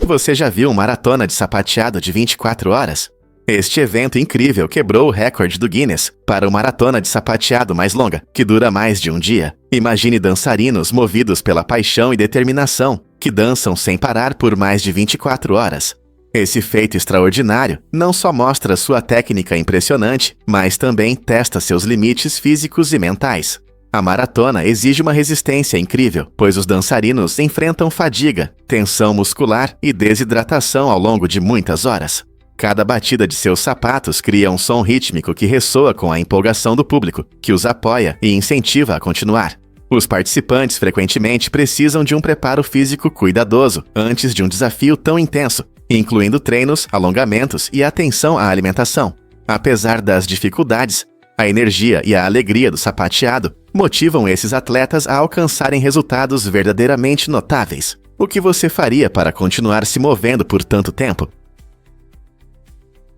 Você já viu uma maratona de sapateado de 24 horas? Este evento incrível quebrou o recorde do Guinness para uma maratona de sapateado mais longa, que dura mais de um dia. Imagine dançarinos movidos pela paixão e determinação, que dançam sem parar por mais de 24 horas. Esse feito extraordinário não só mostra sua técnica impressionante, mas também testa seus limites físicos e mentais. A maratona exige uma resistência incrível, pois os dançarinos enfrentam fadiga, tensão muscular e desidratação ao longo de muitas horas. Cada batida de seus sapatos cria um som rítmico que ressoa com a empolgação do público, que os apoia e incentiva a continuar. Os participantes frequentemente precisam de um preparo físico cuidadoso antes de um desafio tão intenso, incluindo treinos, alongamentos e atenção à alimentação. Apesar das dificuldades, a energia e a alegria do sapateado motivam esses atletas a alcançarem resultados verdadeiramente notáveis. O que você faria para continuar se movendo por tanto tempo?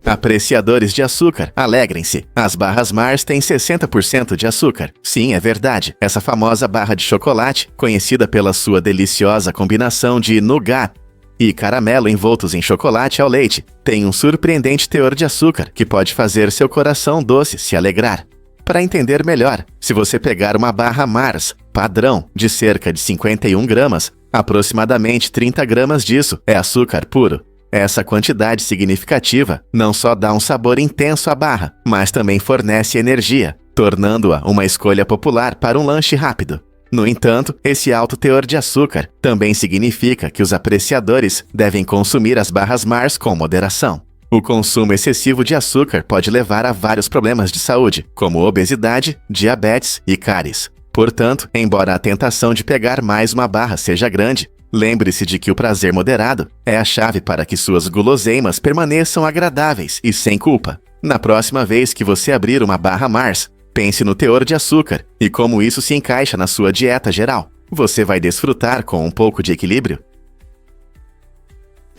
Apreciadores de açúcar, alegrem-se. As barras Mars têm 60% de açúcar. Sim, é verdade. Essa famosa barra de chocolate, conhecida pela sua deliciosa combinação de nougat e caramelo envoltos em chocolate ao leite, tem um surpreendente teor de açúcar que pode fazer seu coração doce se alegrar. Para entender melhor, se você pegar uma barra Mars padrão de cerca de 51 gramas, aproximadamente 30 gramas disso é açúcar puro. Essa quantidade significativa não só dá um sabor intenso à barra, mas também fornece energia, tornando-a uma escolha popular para um lanche rápido. No entanto, esse alto teor de açúcar também significa que os apreciadores devem consumir as barras Mars com moderação. O consumo excessivo de açúcar pode levar a vários problemas de saúde, como obesidade, diabetes e cáries. Portanto, embora a tentação de pegar mais uma barra seja grande, lembre-se de que o prazer moderado é a chave para que suas guloseimas permaneçam agradáveis e sem culpa. Na próxima vez que você abrir uma barra Mars, pense no teor de açúcar e como isso se encaixa na sua dieta geral. Você vai desfrutar com um pouco de equilíbrio?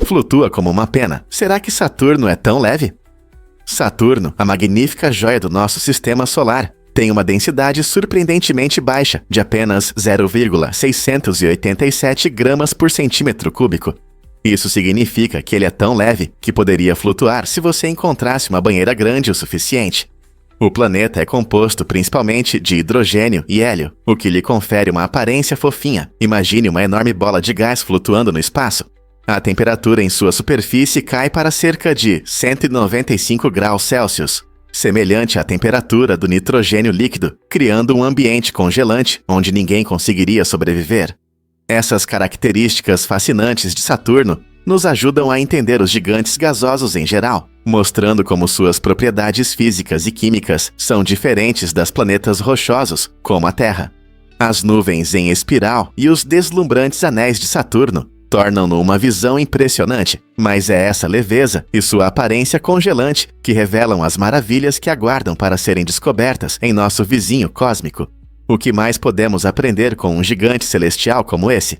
Flutua como uma pena. Será que Saturno é tão leve? Saturno, a magnífica joia do nosso sistema solar, tem uma densidade surpreendentemente baixa, de apenas 0,687 gramas por centímetro cúbico. Isso significa que ele é tão leve que poderia flutuar se você encontrasse uma banheira grande o suficiente. O planeta é composto principalmente de hidrogênio e hélio, o que lhe confere uma aparência fofinha. Imagine uma enorme bola de gás flutuando no espaço. A temperatura em sua superfície cai para cerca de 195 graus Celsius, semelhante à temperatura do nitrogênio líquido, criando um ambiente congelante onde ninguém conseguiria sobreviver. Essas características fascinantes de Saturno nos ajudam a entender os gigantes gasosos em geral, mostrando como suas propriedades físicas e químicas são diferentes das planetas rochosos, como a Terra. As nuvens em espiral e os deslumbrantes anéis de Saturno tornam-no uma visão impressionante, mas é essa leveza e sua aparência congelante que revelam as maravilhas que aguardam para serem descobertas em nosso vizinho cósmico. O que mais podemos aprender com um gigante celestial como esse?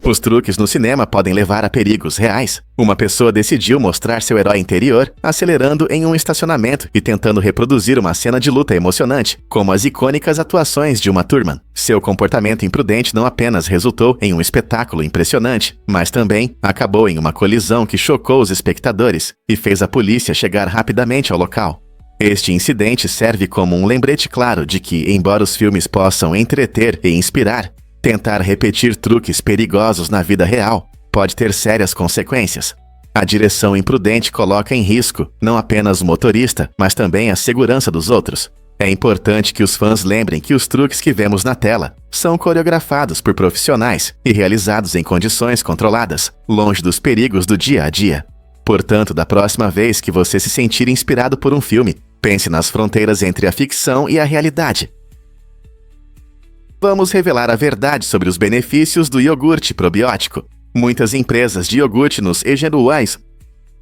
Os truques no cinema podem levar a perigos reais. Uma pessoa decidiu mostrar seu herói interior acelerando em um estacionamento e tentando reproduzir uma cena de luta emocionante, como as icônicas atuações de Uma Thurman. Seu comportamento imprudente não apenas resultou em um espetáculo impressionante, mas também acabou em uma colisão que chocou os espectadores e fez a polícia chegar rapidamente ao local. Este incidente serve como um lembrete claro de que, embora os filmes possam entreter e inspirar, tentar repetir truques perigosos na vida real pode ter sérias consequências. A direção imprudente coloca em risco não apenas o motorista, mas também a segurança dos outros. É importante que os fãs lembrem que os truques que vemos na tela são coreografados por profissionais e realizados em condições controladas, longe dos perigos do dia a dia. Portanto, da próxima vez que você se sentir inspirado por um filme, pense nas fronteiras entre a ficção e a realidade. Vamos revelar a verdade sobre os benefícios do iogurte probiótico. Muitas empresas de iogurte nos Estados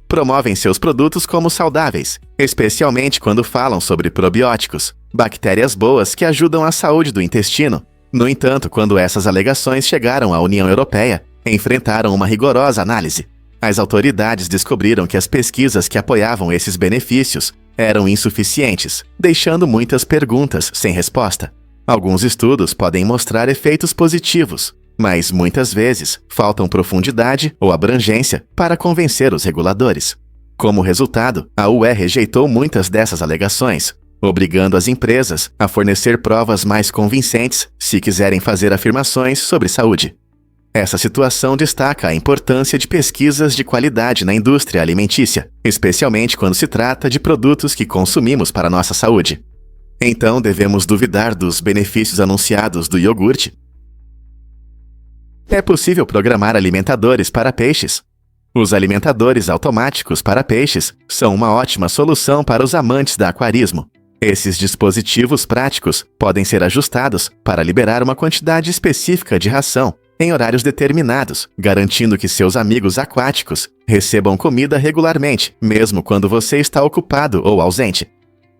promovem seus produtos como saudáveis, especialmente quando falam sobre probióticos, bactérias boas que ajudam a saúde do intestino. No entanto, quando essas alegações chegaram à União Europeia, enfrentaram uma rigorosa análise. As autoridades descobriram que as pesquisas que apoiavam esses benefícios eram insuficientes, deixando muitas perguntas sem resposta. Alguns estudos podem mostrar efeitos positivos, mas muitas vezes faltam profundidade ou abrangência para convencer os reguladores. Como resultado, a UE rejeitou muitas dessas alegações, obrigando as empresas a fornecer provas mais convincentes se quiserem fazer afirmações sobre saúde. Essa situação destaca a importância de pesquisas de qualidade na indústria alimentícia, especialmente quando se trata de produtos que consumimos para nossa saúde. Então, devemos duvidar dos benefícios anunciados do iogurte? É possível programar alimentadores para peixes. Os alimentadores automáticos para peixes são uma ótima solução para os amantes da aquarismo. Esses dispositivos práticos podem ser ajustados para liberar uma quantidade específica de ração em horários determinados, garantindo que seus amigos aquáticos recebam comida regularmente, mesmo quando você está ocupado ou ausente.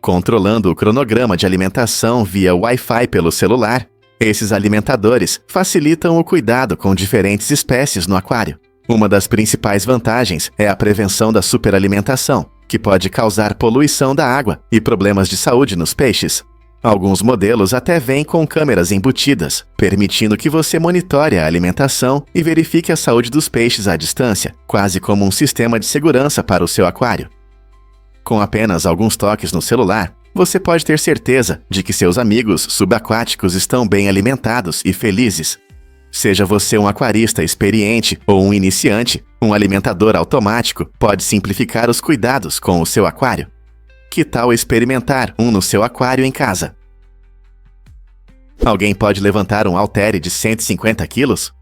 Controlando o cronograma de alimentação via Wi-Fi pelo celular, esses alimentadores facilitam o cuidado com diferentes espécies no aquário. Uma das principais vantagens é a prevenção da superalimentação, que pode causar poluição da água e problemas de saúde nos peixes. Alguns modelos até vêm com câmeras embutidas, permitindo que você monitore a alimentação e verifique a saúde dos peixes à distância, quase como um sistema de segurança para o seu aquário. Com apenas alguns toques no celular, você pode ter certeza de que seus amigos subaquáticos estão bem alimentados e felizes. Seja você um aquarista experiente ou um iniciante, um alimentador automático pode simplificar os cuidados com o seu aquário. Que tal experimentar um no seu aquário em casa? Alguém pode levantar um haltere de 150 quilos?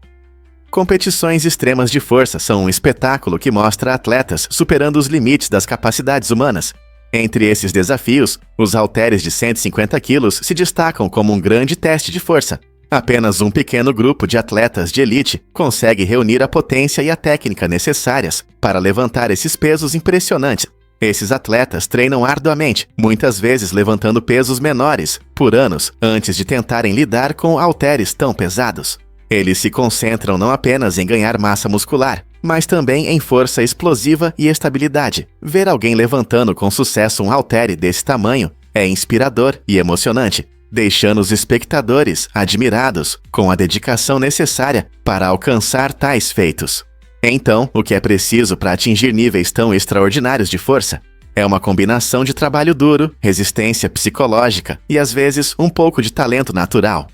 Competições extremas de força são um espetáculo que mostra atletas superando os limites das capacidades humanas. Entre esses desafios, os halteres de 150 quilos se destacam como um grande teste de força. Apenas um pequeno grupo de atletas de elite consegue reunir a potência e a técnica necessárias para levantar esses pesos impressionantes. Esses atletas treinam arduamente, muitas vezes levantando pesos menores, por anos, antes de tentarem lidar com halteres tão pesados. Eles se concentram não apenas em ganhar massa muscular, mas também em força explosiva e estabilidade. Ver alguém levantando com sucesso um haltere desse tamanho é inspirador e emocionante, deixando os espectadores admirados com a dedicação necessária para alcançar tais feitos. Então, o que é preciso para atingir níveis tão extraordinários de força? É uma combinação de trabalho duro, resistência psicológica e, às vezes, um pouco de talento natural.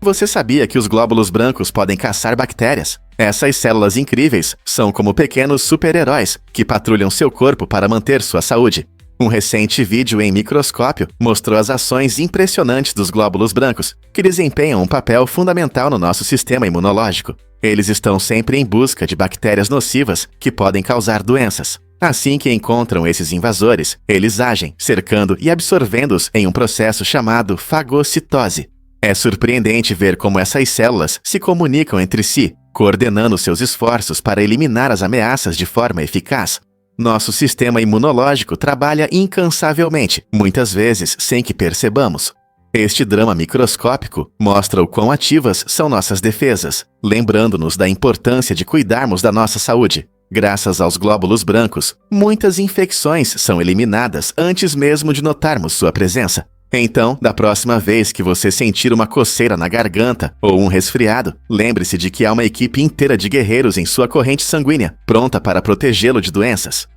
Você sabia que os glóbulos brancos podem caçar bactérias? Essas células incríveis são como pequenos super-heróis que patrulham seu corpo para manter sua saúde. Um recente vídeo em microscópio mostrou as ações impressionantes dos glóbulos brancos, que desempenham um papel fundamental no nosso sistema imunológico. Eles estão sempre em busca de bactérias nocivas que podem causar doenças. Assim que encontram esses invasores, eles agem, cercando e absorvendo-os em um processo chamado fagocitose. É surpreendente ver como essas células se comunicam entre si, coordenando seus esforços para eliminar as ameaças de forma eficaz. Nosso sistema imunológico trabalha incansavelmente, muitas vezes sem que percebamos. Este drama microscópico mostra o quão ativas são nossas defesas, lembrando-nos da importância de cuidarmos da nossa saúde. Graças aos glóbulos brancos, muitas infecções são eliminadas antes mesmo de notarmos sua presença. Então, da próxima vez que você sentir uma coceira na garganta ou um resfriado, lembre-se de que há uma equipe inteira de guerreiros em sua corrente sanguínea, pronta para protegê-lo de doenças.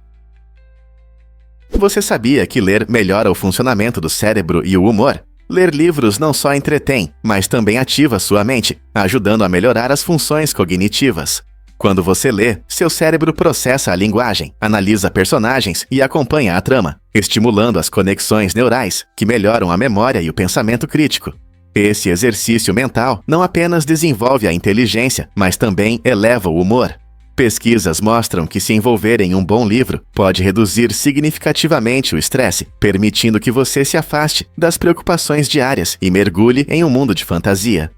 Você sabia que ler melhora o funcionamento do cérebro e o humor? Ler livros não só entretém, mas também ativa sua mente, ajudando a melhorar as funções cognitivas. Quando você lê, seu cérebro processa a linguagem, analisa personagens e acompanha a trama, estimulando as conexões neurais, que melhoram a memória e o pensamento crítico. Esse exercício mental não apenas desenvolve a inteligência, mas também eleva o humor. Pesquisas mostram que se envolver em um bom livro pode reduzir significativamente o estresse, permitindo que você se afaste das preocupações diárias e mergulhe em um mundo de fantasia.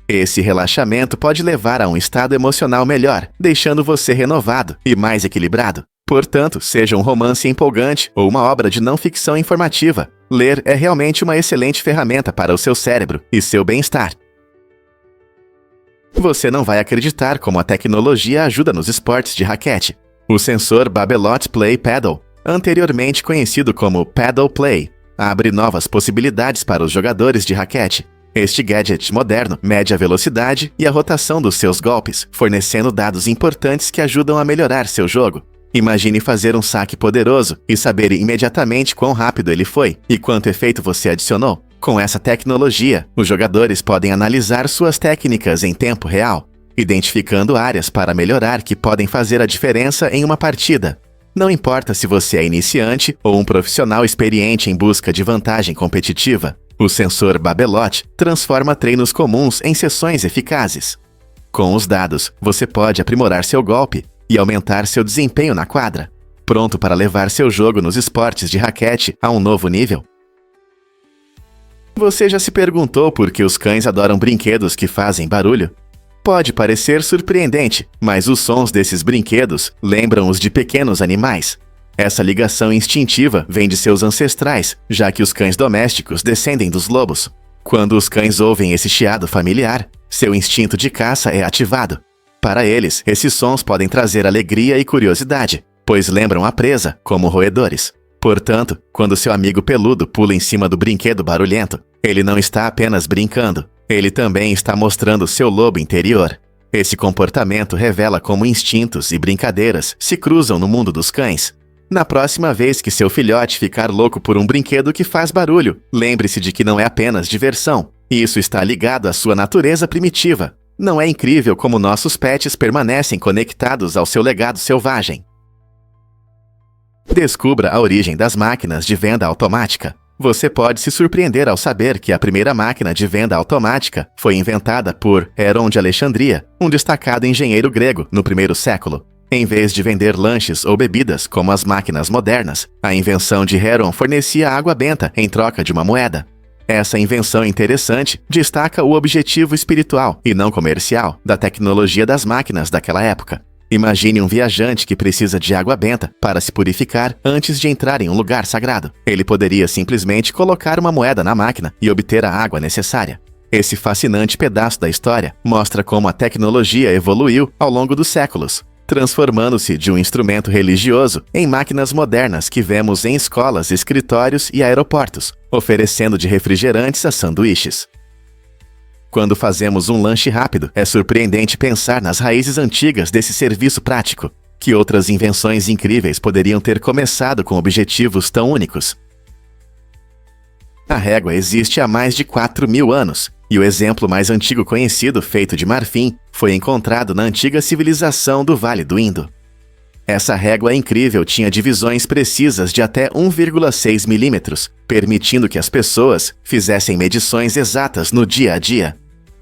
Esse relaxamento pode levar a um estado emocional melhor, deixando você renovado e mais equilibrado. Portanto, seja um romance empolgante ou uma obra de não-ficção informativa, ler é realmente uma excelente ferramenta para o seu cérebro e seu bem-estar. Você não vai acreditar como a tecnologia ajuda nos esportes de raquete. O sensor Babolat Play Paddle, anteriormente conhecido como Paddle Play, abre novas possibilidades para os jogadores de raquete. Este gadget moderno mede a velocidade e a rotação dos seus golpes, fornecendo dados importantes que ajudam a melhorar seu jogo. Imagine fazer um saque poderoso e saber imediatamente quão rápido ele foi e quanto efeito você adicionou. Com essa tecnologia, os jogadores podem analisar suas técnicas em tempo real, identificando áreas para melhorar que podem fazer a diferença em uma partida. Não importa se você é iniciante ou um profissional experiente em busca de vantagem competitiva, o sensor Babelot transforma treinos comuns em sessões eficazes. Com os dados, você pode aprimorar seu golpe e aumentar seu desempenho na quadra, pronto para levar seu jogo nos esportes de raquete a um novo nível. Você já se perguntou por que os cães adoram brinquedos que fazem barulho? Pode parecer surpreendente, mas os sons desses brinquedos lembram os de pequenos animais. Essa ligação instintiva vem de seus ancestrais, já que os cães domésticos descendem dos lobos. Quando os cães ouvem esse chiado familiar, seu instinto de caça é ativado. Para eles, esses sons podem trazer alegria e curiosidade, pois lembram a presa, como roedores. Portanto, quando seu amigo peludo pula em cima do brinquedo barulhento, ele não está apenas brincando, ele também está mostrando seu lobo interior. Esse comportamento revela como instintos e brincadeiras se cruzam no mundo dos cães. Na próxima vez que seu filhote ficar louco por um brinquedo que faz barulho, lembre-se de que não é apenas diversão. Isso está ligado à sua natureza primitiva. Não é incrível como nossos pets permanecem conectados ao seu legado selvagem? Descubra a origem das máquinas de venda automática. Você pode se surpreender ao saber que a primeira máquina de venda automática foi inventada por Heron de Alexandria, um destacado engenheiro grego no primeiro século. Em vez de vender lanches ou bebidas como as máquinas modernas, a invenção de Heron fornecia água benta em troca de uma moeda. Essa invenção interessante destaca o objetivo espiritual e não comercial da tecnologia das máquinas daquela época. Imagine um viajante que precisa de água benta para se purificar antes de entrar em um lugar sagrado. Ele poderia simplesmente colocar uma moeda na máquina e obter a água necessária. Esse fascinante pedaço da história mostra como a tecnologia evoluiu ao longo dos séculos, transformando-se de um instrumento religioso em máquinas modernas que vemos em escolas, escritórios e aeroportos, oferecendo de refrigerantes a sanduíches. Quando fazemos um lanche rápido, é surpreendente pensar nas raízes antigas desse serviço prático. Que outras invenções incríveis poderiam ter começado com objetivos tão únicos? A régua existe há mais de 4.000 anos, e o exemplo mais antigo conhecido, feito de marfim, foi encontrado na antiga civilização do Vale do Indo. Essa régua incrível tinha divisões precisas de até 1,6 milímetros, permitindo que as pessoas fizessem medições exatas no dia a dia.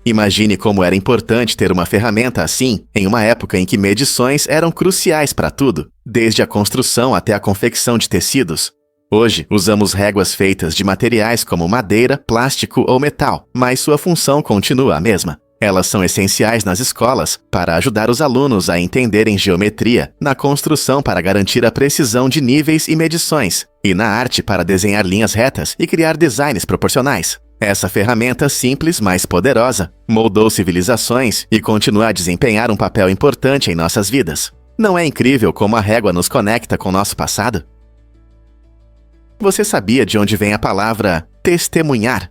Imagine como era importante ter uma ferramenta assim, em uma época em que medições eram cruciais para tudo, desde a construção até a confecção de tecidos. Hoje, usamos réguas feitas de materiais como madeira, plástico ou metal, mas sua função continua a mesma. Elas são essenciais nas escolas para ajudar os alunos a entenderem geometria, na construção para garantir a precisão de níveis e medições, e na arte para desenhar linhas retas e criar designs proporcionais. Essa ferramenta simples, mas poderosa, moldou civilizações e continua a desempenhar um papel importante em nossas vidas. Não é incrível como a régua nos conecta com nosso passado? Você sabia de onde vem a palavra testemunhar?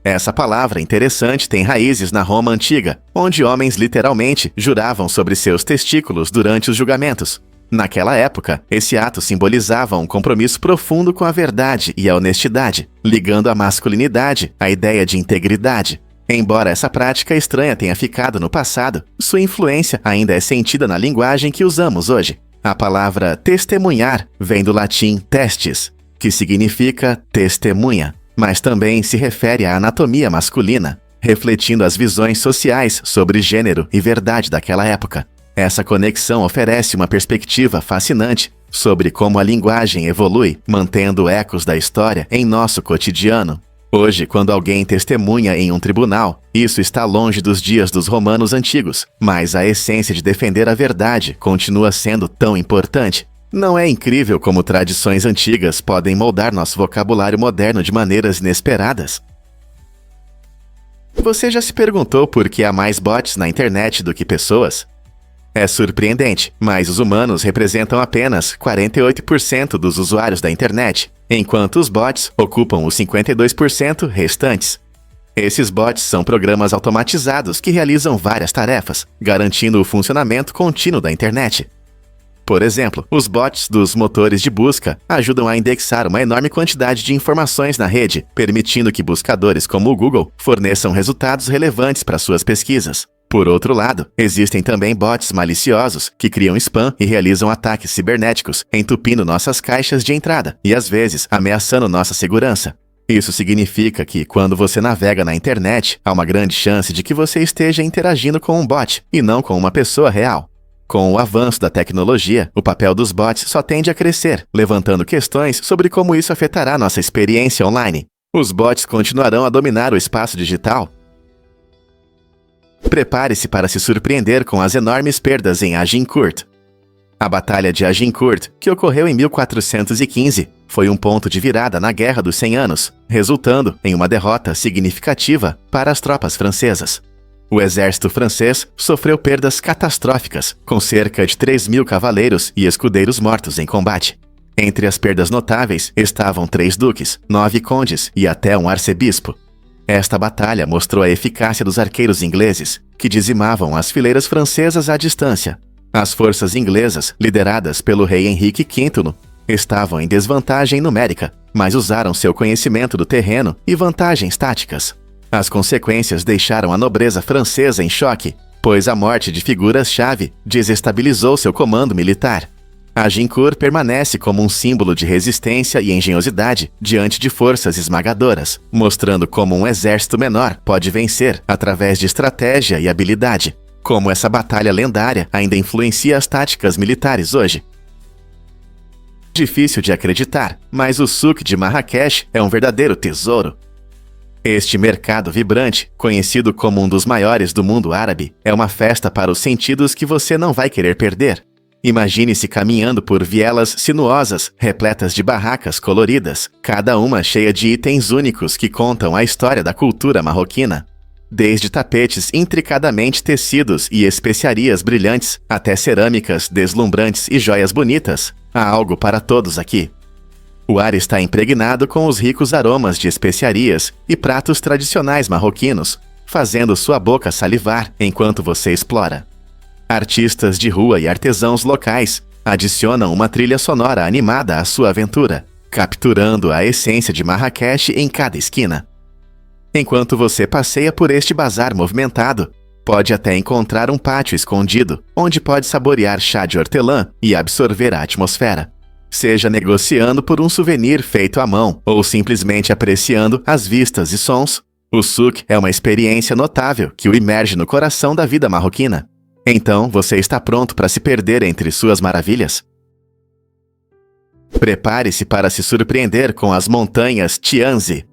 Essa palavra interessante tem raízes na Roma antiga, onde homens literalmente juravam sobre seus testículos durante os julgamentos. Naquela época, esse ato simbolizava um compromisso profundo com a verdade e a honestidade, ligando a masculinidade à ideia de integridade. Embora essa prática estranha tenha ficado no passado, sua influência ainda é sentida na linguagem que usamos hoje. A palavra testemunhar vem do latim testes, que significa testemunha, mas também se refere à anatomia masculina, refletindo as visões sociais sobre gênero e verdade daquela época. Essa conexão oferece uma perspectiva fascinante sobre como a linguagem evolui, mantendo ecos da história em nosso cotidiano. Hoje, quando alguém testemunha em um tribunal, isso está longe dos dias dos romanos antigos, mas a essência de defender a verdade continua sendo tão importante. Não é incrível como tradições antigas podem moldar nosso vocabulário moderno de maneiras inesperadas? Você já se perguntou por que há mais bots na internet do que pessoas? É surpreendente, mas os humanos representam apenas 48% dos usuários da internet, enquanto os bots ocupam os 52% restantes. Esses bots são programas automatizados que realizam várias tarefas, garantindo o funcionamento contínuo da internet. Por exemplo, os bots dos motores de busca ajudam a indexar uma enorme quantidade de informações na rede, permitindo que buscadores como o Google forneçam resultados relevantes para suas pesquisas. Por outro lado, existem também bots maliciosos que criam spam e realizam ataques cibernéticos, entupindo nossas caixas de entrada e, às vezes, ameaçando nossa segurança. Isso significa que, quando você navega na internet, há uma grande chance de que você esteja interagindo com um bot e não com uma pessoa real. Com o avanço da tecnologia, o papel dos bots só tende a crescer, levantando questões sobre como isso afetará nossa experiência online. Os bots continuarão a dominar o espaço digital? Prepare-se para se surpreender com as enormes perdas em Agincourt. A Batalha de Agincourt, que ocorreu em 1415, foi um ponto de virada na Guerra dos 100 Anos, resultando em uma derrota significativa para as tropas francesas. O exército francês sofreu perdas catastróficas, com cerca de 3.000 cavaleiros e escudeiros mortos em combate. Entre as perdas notáveis estavam 3 duques, 9 condes e até um arcebispo. Esta batalha mostrou a eficácia dos arqueiros ingleses, que dizimavam as fileiras francesas à distância. As forças inglesas, lideradas pelo rei Henrique V, estavam em desvantagem numérica, mas usaram seu conhecimento do terreno e vantagens táticas. As consequências deixaram a nobreza francesa em choque, pois a morte de figuras-chave desestabilizou seu comando militar. Agincourt permanece como um símbolo de resistência e engenhosidade diante de forças esmagadoras, mostrando como um exército menor pode vencer através de estratégia e habilidade. Como essa batalha lendária ainda influencia as táticas militares hoje. Difícil de acreditar, mas o souk de Marrakech é um verdadeiro tesouro. Este mercado vibrante, conhecido como um dos maiores do mundo árabe, é uma festa para os sentidos que você não vai querer perder. Imagine-se caminhando por vielas sinuosas, repletas de barracas coloridas, cada uma cheia de itens únicos que contam a história da cultura marroquina. Desde tapetes intricadamente tecidos e especiarias brilhantes, até cerâmicas deslumbrantes e joias bonitas, há algo para todos aqui. O ar está impregnado com os ricos aromas de especiarias e pratos tradicionais marroquinos, fazendo sua boca salivar enquanto você explora. Artistas de rua e artesãos locais adicionam uma trilha sonora animada à sua aventura, capturando a essência de Marrakech em cada esquina. Enquanto você passeia por este bazar movimentado, pode até encontrar um pátio escondido, onde pode saborear chá de hortelã e absorver a atmosfera. Seja negociando por um souvenir feito à mão ou simplesmente apreciando as vistas e sons, o souk é uma experiência notável que o imerge no coração da vida marroquina. Então, você está pronto para se perder entre suas maravilhas? Prepare-se para se surpreender com as montanhas Tianzi.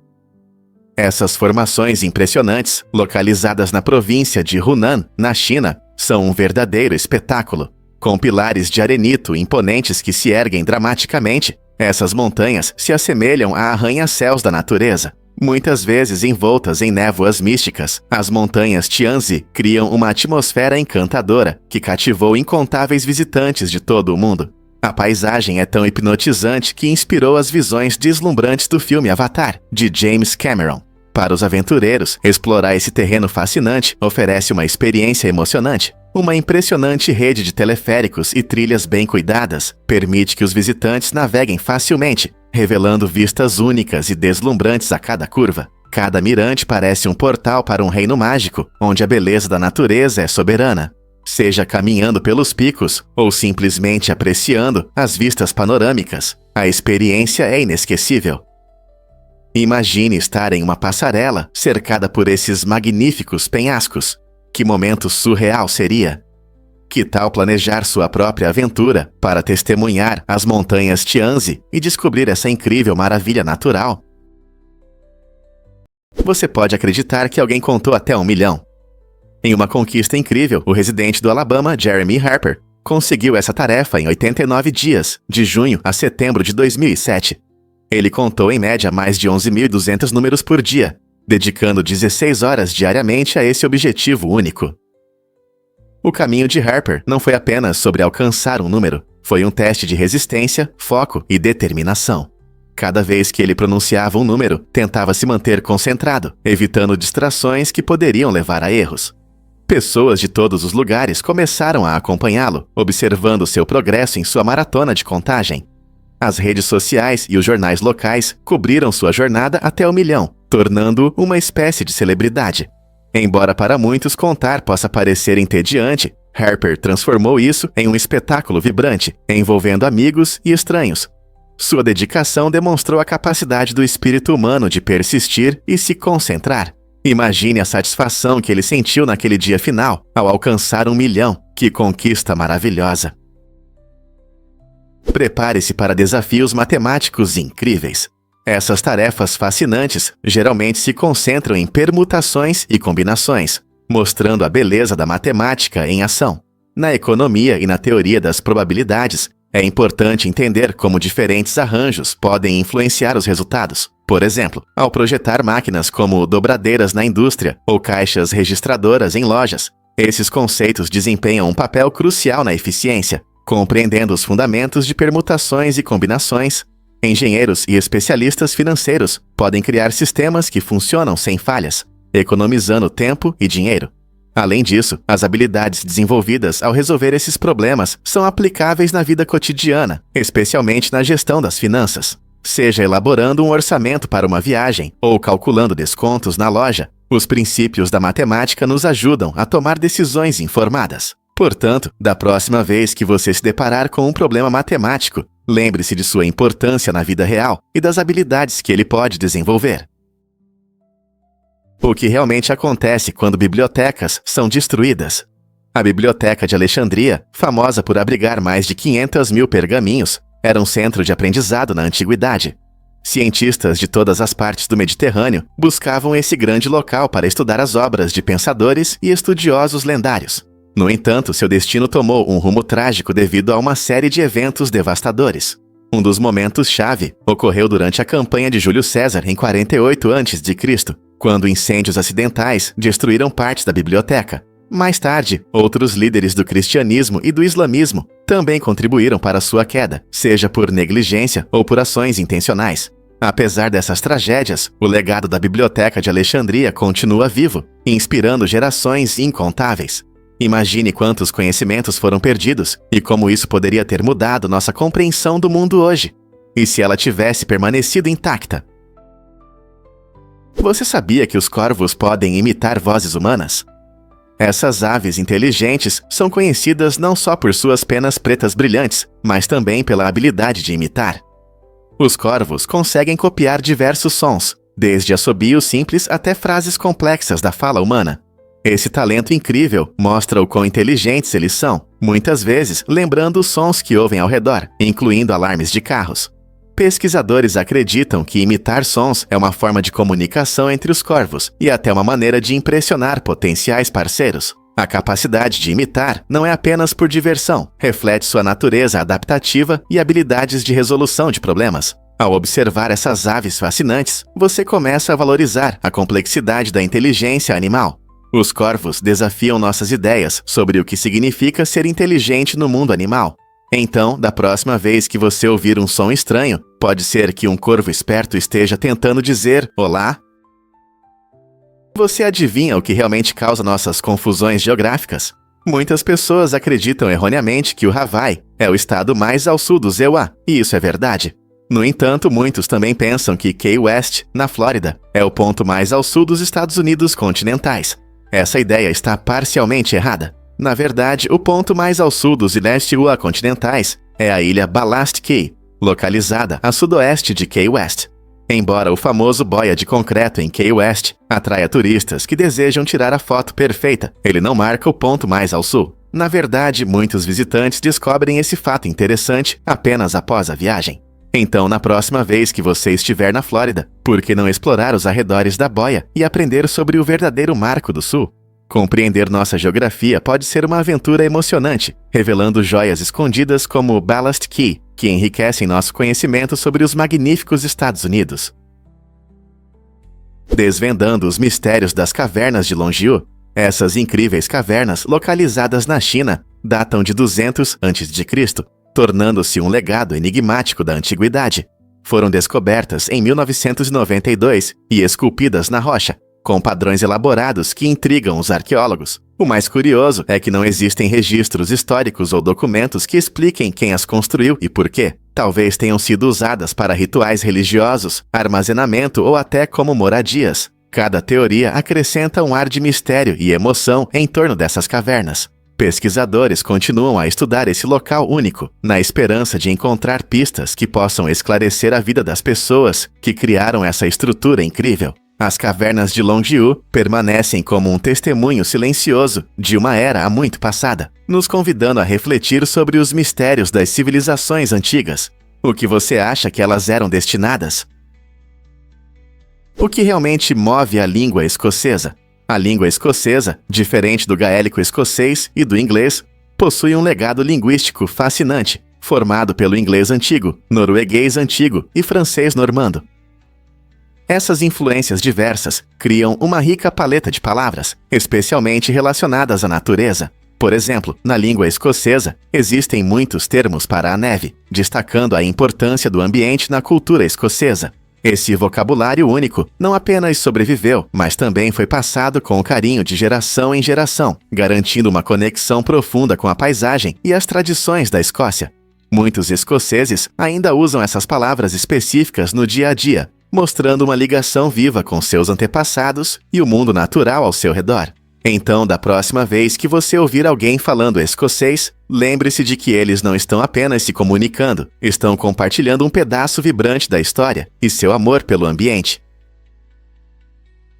Essas formações impressionantes, localizadas na província de Hunan, na China, são um verdadeiro espetáculo. Com pilares de arenito imponentes que se erguem dramaticamente, essas montanhas se assemelham a arranha-céus da natureza. Muitas vezes envoltas em névoas místicas, as montanhas Tianzi criam uma atmosfera encantadora que cativou incontáveis visitantes de todo o mundo. A paisagem é tão hipnotizante que inspirou as visões deslumbrantes do filme Avatar, de James Cameron. Para os aventureiros, explorar esse terreno fascinante oferece uma experiência emocionante. Uma impressionante rede de teleféricos e trilhas bem cuidadas permite que os visitantes naveguem facilmente, revelando vistas únicas e deslumbrantes a cada curva. Cada mirante parece um portal para um reino mágico, onde a beleza da natureza é soberana. Seja caminhando pelos picos ou simplesmente apreciando as vistas panorâmicas, a experiência é inesquecível. Imagine estar em uma passarela cercada por esses magníficos penhascos. Que momento surreal seria! Que tal planejar sua própria aventura para testemunhar as montanhas Tianzi e descobrir essa incrível maravilha natural? Você pode acreditar que alguém contou até 1 milhão. Em uma conquista incrível, o residente do Alabama, Jeremy Harper, conseguiu essa tarefa em 89 dias, de junho a setembro de 2007. Ele contou em média mais de 11.200 números por dia, dedicando 16 horas diariamente a esse objetivo único. O caminho de Harper não foi apenas sobre alcançar um número, foi um teste de resistência, foco e determinação. Cada vez que ele pronunciava um número, tentava se manter concentrado, evitando distrações que poderiam levar a erros. Pessoas de todos os lugares começaram a acompanhá-lo, observando seu progresso em sua maratona de contagem. As redes sociais e os jornais locais cobriram sua jornada até o milhão, tornando-o uma espécie de celebridade. Embora para muitos contar possa parecer entediante, Harper transformou isso em um espetáculo vibrante, envolvendo amigos e estranhos. Sua dedicação demonstrou a capacidade do espírito humano de persistir e se concentrar. Imagine a satisfação que ele sentiu naquele dia final, ao alcançar 1 milhão. Que conquista maravilhosa! Prepare-se para desafios matemáticos incríveis. Essas tarefas fascinantes geralmente se concentram em permutações e combinações, mostrando a beleza da matemática em ação. Na economia e na teoria das probabilidades, é importante entender como diferentes arranjos podem influenciar os resultados. Por exemplo, ao projetar máquinas como dobradeiras na indústria ou caixas registradoras em lojas, esses conceitos desempenham um papel crucial na eficiência, compreendendo os fundamentos de permutações e combinações. Engenheiros e especialistas financeiros podem criar sistemas que funcionam sem falhas, economizando tempo e dinheiro. Além disso, as habilidades desenvolvidas ao resolver esses problemas são aplicáveis na vida cotidiana, especialmente na gestão das finanças. Seja elaborando um orçamento para uma viagem ou calculando descontos na loja, os princípios da matemática nos ajudam a tomar decisões informadas. Portanto, da próxima vez que você se deparar com um problema matemático, lembre-se de sua importância na vida real e das habilidades que ele pode desenvolver. O que realmente acontece quando bibliotecas são destruídas? A Biblioteca de Alexandria, famosa por abrigar mais de 500 mil pergaminhos, era um centro de aprendizado na antiguidade. Cientistas de todas as partes do Mediterrâneo buscavam esse grande local para estudar as obras de pensadores e estudiosos lendários. No entanto, seu destino tomou um rumo trágico devido a uma série de eventos devastadores. Um dos momentos-chave ocorreu durante a campanha de Júlio César em 48 a.C., quando incêndios acidentais destruíram partes da biblioteca. Mais tarde, outros líderes do cristianismo e do islamismo também contribuíram para sua queda, seja por negligência ou por ações intencionais. Apesar dessas tragédias, o legado da Biblioteca de Alexandria continua vivo, inspirando gerações incontáveis. Imagine quantos conhecimentos foram perdidos e como isso poderia ter mudado nossa compreensão do mundo hoje. E se ela tivesse permanecido intacta? Você sabia que os corvos podem imitar vozes humanas? Essas aves inteligentes são conhecidas não só por suas penas pretas brilhantes, mas também pela habilidade de imitar. Os corvos conseguem copiar diversos sons, desde assobios simples até frases complexas da fala humana. Esse talento incrível mostra o quão inteligentes eles são, muitas vezes lembrando os sons que ouvem ao redor, incluindo alarmes de carros. Pesquisadores acreditam que imitar sons é uma forma de comunicação entre os corvos e até uma maneira de impressionar potenciais parceiros. A capacidade de imitar não é apenas por diversão, reflete sua natureza adaptativa e habilidades de resolução de problemas. Ao observar essas aves fascinantes, você começa a valorizar a complexidade da inteligência animal. Os corvos desafiam nossas ideias sobre o que significa ser inteligente no mundo animal. Então, da próxima vez que você ouvir um som estranho, pode ser que um corvo esperto esteja tentando dizer olá. Você adivinha o que realmente causa nossas confusões geográficas? Muitas pessoas acreditam erroneamente que o Hawaii é o estado mais ao sul do EUA, e isso é verdade. No entanto, muitos também pensam que Key West, na Flórida, é o ponto mais ao sul dos Estados Unidos continentais. Essa ideia está parcialmente errada. Na verdade, o ponto mais ao sul dos Leste UA continentais é a ilha Ballast Key, localizada a sudoeste de Key West. Embora o famoso boia de concreto em Key West atraia turistas que desejam tirar a foto perfeita, ele não marca o ponto mais ao sul. Na verdade, muitos visitantes descobrem esse fato interessante apenas após a viagem. Então, na próxima vez que você estiver na Flórida, por que não explorar os arredores da boia e aprender sobre o verdadeiro Marco do Sul? Compreender nossa geografia pode ser uma aventura emocionante, revelando joias escondidas como o Ballast Key, que enriquecem nosso conhecimento sobre os magníficos Estados Unidos. Desvendando os mistérios das cavernas de Longyu, essas incríveis cavernas, localizadas na China, datam de 200 a.C., tornando-se um legado enigmático da antiguidade. foram descobertas em 1992 e esculpidas na rocha, com padrões elaborados que intrigam os arqueólogos. O mais curioso é que não existem registros históricos ou documentos que expliquem quem as construiu e por quê. Talvez tenham sido usadas para rituais religiosos, armazenamento ou até como moradias. Cada teoria acrescenta um ar de mistério e emoção em torno dessas cavernas. Pesquisadores continuam a estudar esse local único, na esperança de encontrar pistas que possam esclarecer a vida das pessoas que criaram essa estrutura incrível. As cavernas de Longyu permanecem como um testemunho silencioso de uma era há muito passada, nos convidando a refletir sobre os mistérios das civilizações antigas. O que você acha que elas eram destinadas? O que realmente move a língua escocesa? A língua escocesa, diferente do gaélico escocês e do inglês, possui um legado linguístico fascinante, formado pelo inglês antigo, norueguês antigo e francês normando. Essas influências diversas criam uma rica paleta de palavras, especialmente relacionadas à natureza. Por exemplo, na língua escocesa, existem muitos termos para a neve, destacando a importância do ambiente na cultura escocesa. Esse vocabulário único não apenas sobreviveu, mas também foi passado com carinho de geração em geração, garantindo uma conexão profunda com a paisagem e as tradições da Escócia. Muitos escoceses ainda usam essas palavras específicas no dia a dia, mostrando uma ligação viva com seus antepassados e o mundo natural ao seu redor. Então, da próxima vez que você ouvir alguém falando escocês, lembre-se de que eles não estão apenas se comunicando, estão compartilhando um pedaço vibrante da história e seu amor pelo ambiente.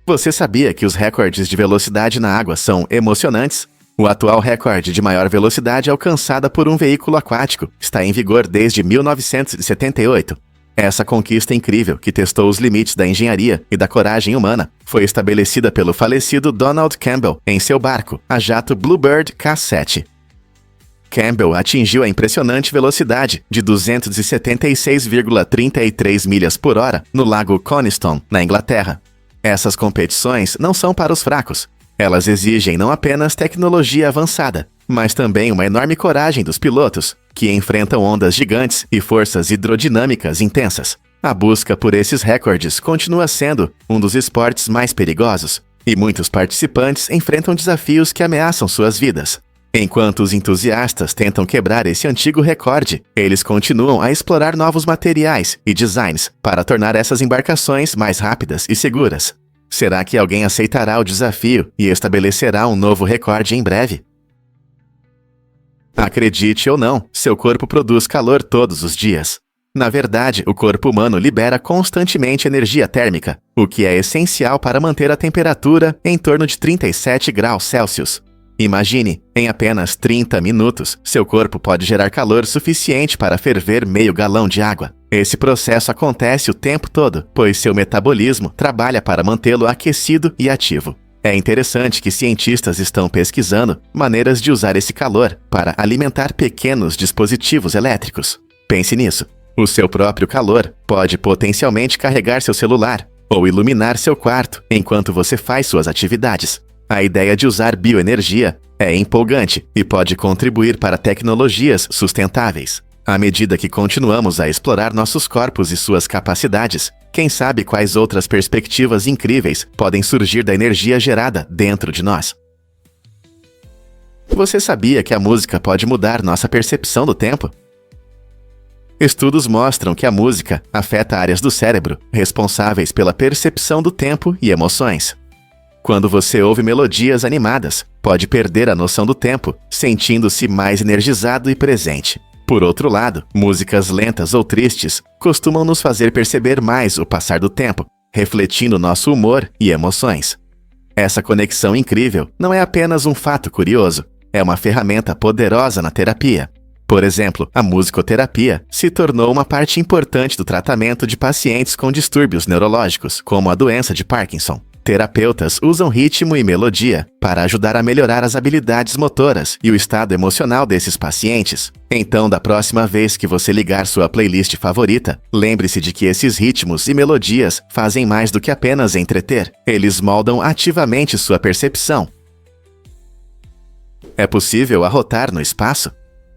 Você sabia que os recordes de velocidade na água são emocionantes? O atual recorde de maior velocidade alcançada por um veículo aquático está em vigor desde 1978. Essa conquista incrível, que testou os limites da engenharia e da coragem humana, foi estabelecida pelo falecido Donald Campbell em seu barco, a jato Bluebird K7. Campbell atingiu a impressionante velocidade de 276,33 milhas por hora no lago Coniston, na Inglaterra. Essas competições não são para os fracos. Elas exigem não apenas tecnologia avançada, mas também uma enorme coragem dos pilotos, que enfrentam ondas gigantes e forças hidrodinâmicas intensas. A busca por esses recordes continua sendo um dos esportes mais perigosos, e muitos participantes enfrentam desafios que ameaçam suas vidas. Enquanto os entusiastas tentam quebrar esse antigo recorde, eles continuam a explorar novos materiais e designs para tornar essas embarcações mais rápidas e seguras. Será que alguém aceitará o desafio e estabelecerá um novo recorde em breve? Acredite ou não, seu corpo produz calor todos os dias. Na verdade, o corpo humano libera constantemente energia térmica, o que é essencial para manter a temperatura em torno de 37 graus Celsius. Imagine, em apenas 30 minutos, seu corpo pode gerar calor suficiente para ferver meio galão de água. Esse processo acontece o tempo todo, pois seu metabolismo trabalha para mantê-lo aquecido e ativo. É interessante que cientistas estão pesquisando maneiras de usar esse calor para alimentar pequenos dispositivos elétricos. Pense nisso. O seu próprio calor pode potencialmente carregar seu celular ou iluminar seu quarto enquanto você faz suas atividades. A ideia de usar bioenergia é empolgante e pode contribuir para tecnologias sustentáveis. À medida que continuamos a explorar nossos corpos e suas capacidades, quem sabe quais outras perspectivas incríveis podem surgir da energia gerada dentro de nós. Você sabia que a música pode mudar nossa percepção do tempo? Estudos mostram que a música afeta áreas do cérebro responsáveis pela percepção do tempo e emoções. Quando você ouve melodias animadas, pode perder a noção do tempo, sentindo-se mais energizado e presente. Por outro lado, músicas lentas ou tristes costumam nos fazer perceber mais o passar do tempo, refletindo nosso humor e emoções. Essa conexão incrível não é apenas um fato curioso, é uma ferramenta poderosa na terapia. Por exemplo, a musicoterapia se tornou uma parte importante do tratamento de pacientes com distúrbios neurológicos, como a doença de Parkinson. Terapeutas usam ritmo e melodia para ajudar a melhorar as habilidades motoras e o estado emocional desses pacientes. Então, da próxima vez que você ligar sua playlist favorita, lembre-se de que esses ritmos e melodias fazem mais do que apenas entreter. Eles moldam ativamente sua percepção. É possível arrotar no espaço?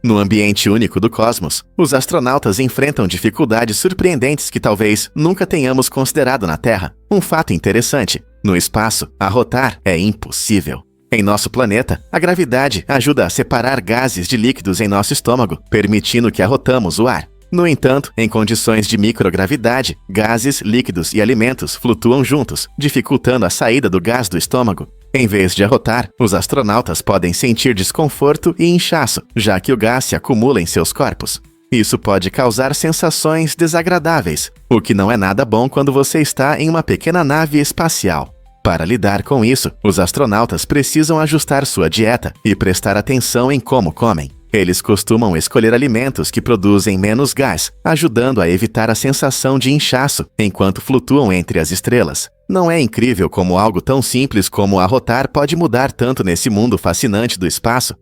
No ambiente único do cosmos, os astronautas enfrentam dificuldades surpreendentes que talvez nunca tenhamos considerado na Terra. Um fato interessante: no espaço, arrotar é impossível. Em nosso planeta, a gravidade ajuda a separar gases de líquidos em nosso estômago, permitindo que arrotamos o ar. No entanto, em condições de microgravidade, gases, líquidos e alimentos flutuam juntos, dificultando a saída do gás do estômago. Em vez de arrotar, os astronautas podem sentir desconforto e inchaço, já que o gás se acumula em seus corpos. Isso pode causar sensações desagradáveis, o que não é nada bom quando você está em uma pequena nave espacial. Para lidar com isso, os astronautas precisam ajustar sua dieta e prestar atenção em como comem. Eles costumam escolher alimentos que produzem menos gás, ajudando a evitar a sensação de inchaço enquanto flutuam entre as estrelas. Não é incrível como algo tão simples como arrotar pode mudar tanto nesse mundo fascinante do espaço?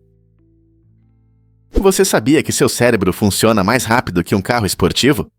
Você sabia que seu cérebro funciona mais rápido que um carro esportivo?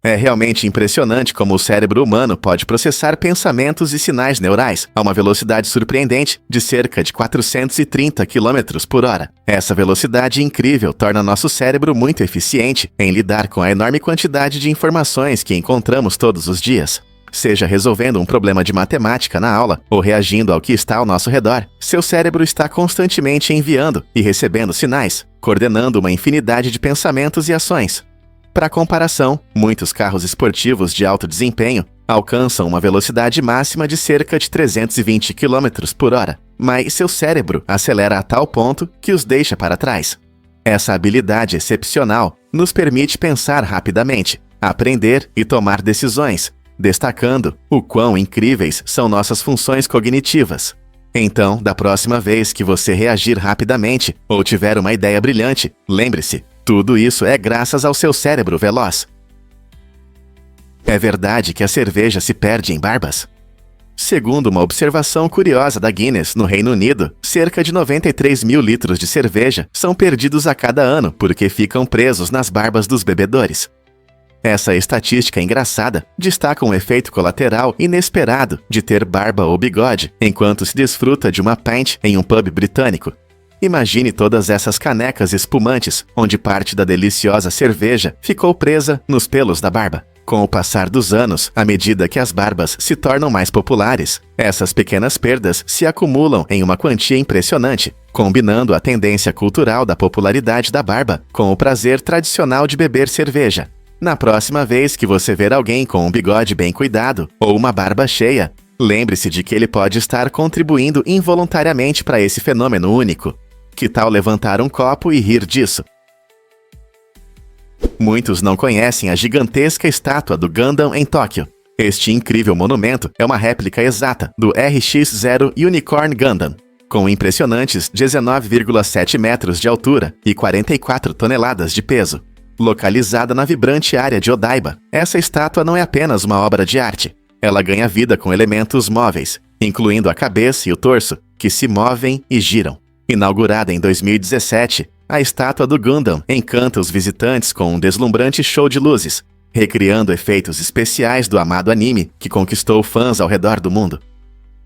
É realmente impressionante como o cérebro humano pode processar pensamentos e sinais neurais a uma velocidade surpreendente de cerca de 430 km por hora. Essa velocidade incrível torna nosso cérebro muito eficiente em lidar com a enorme quantidade de informações que encontramos todos os dias. Seja resolvendo um problema de matemática na aula ou reagindo ao que está ao nosso redor, seu cérebro está constantemente enviando e recebendo sinais, coordenando uma infinidade de pensamentos e ações. Para comparação, muitos carros esportivos de alto desempenho alcançam uma velocidade máxima de cerca de 320 km por hora, mas seu cérebro acelera a tal ponto que os deixa para trás. Essa habilidade excepcional nos permite pensar rapidamente, aprender e tomar decisões, destacando o quão incríveis são nossas funções cognitivas. Então, da próxima vez que você reagir rapidamente ou tiver uma ideia brilhante, lembre-se: tudo isso é graças ao seu cérebro veloz. É verdade que a cerveja se perde em barbas? Segundo uma observação curiosa da Guinness, no Reino Unido, cerca de 93 mil litros de cerveja são perdidos a cada ano porque ficam presos nas barbas dos bebedores. Essa estatística engraçada destaca um efeito colateral inesperado de ter barba ou bigode enquanto se desfruta de uma pint em um pub britânico. Imagine todas essas canecas espumantes, onde parte da deliciosa cerveja ficou presa nos pelos da barba. Com o passar dos anos, à medida que as barbas se tornam mais populares, essas pequenas perdas se acumulam em uma quantia impressionante, combinando a tendência cultural da popularidade da barba com o prazer tradicional de beber cerveja. Na próxima vez que você ver alguém com um bigode bem cuidado ou uma barba cheia, lembre-se de que ele pode estar contribuindo involuntariamente para esse fenômeno único. Que tal levantar um copo e rir disso? Muitos não conhecem a gigantesca estátua do Gundam em Tóquio. Este incrível monumento é uma réplica exata do RX-0 Unicorn Gundam, com impressionantes 19,7 metros de altura e 44 toneladas de peso. Localizada na vibrante área de Odaiba, essa estátua não é apenas uma obra de arte. Ela ganha vida com elementos móveis, incluindo a cabeça e o torso, que se movem e giram. Inaugurada em 2017, a estátua do Gundam encanta os visitantes com um deslumbrante show de luzes, recriando efeitos especiais do amado anime que conquistou fãs ao redor do mundo.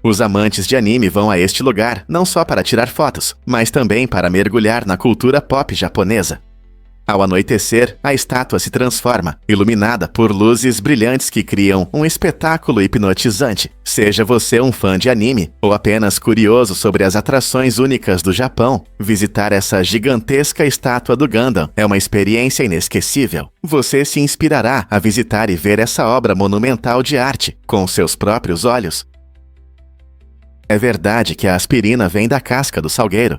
Os amantes de anime vão a este lugar não só para tirar fotos, mas também para mergulhar na cultura pop japonesa. Ao anoitecer, a estátua se transforma, iluminada por luzes brilhantes que criam um espetáculo hipnotizante. Seja você um fã de anime ou apenas curioso sobre as atrações únicas do Japão, visitar essa gigantesca estátua do Gundam é uma experiência inesquecível. Você se inspirará a visitar e ver essa obra monumental de arte com seus próprios olhos. É verdade que a aspirina vem da casca do salgueiro?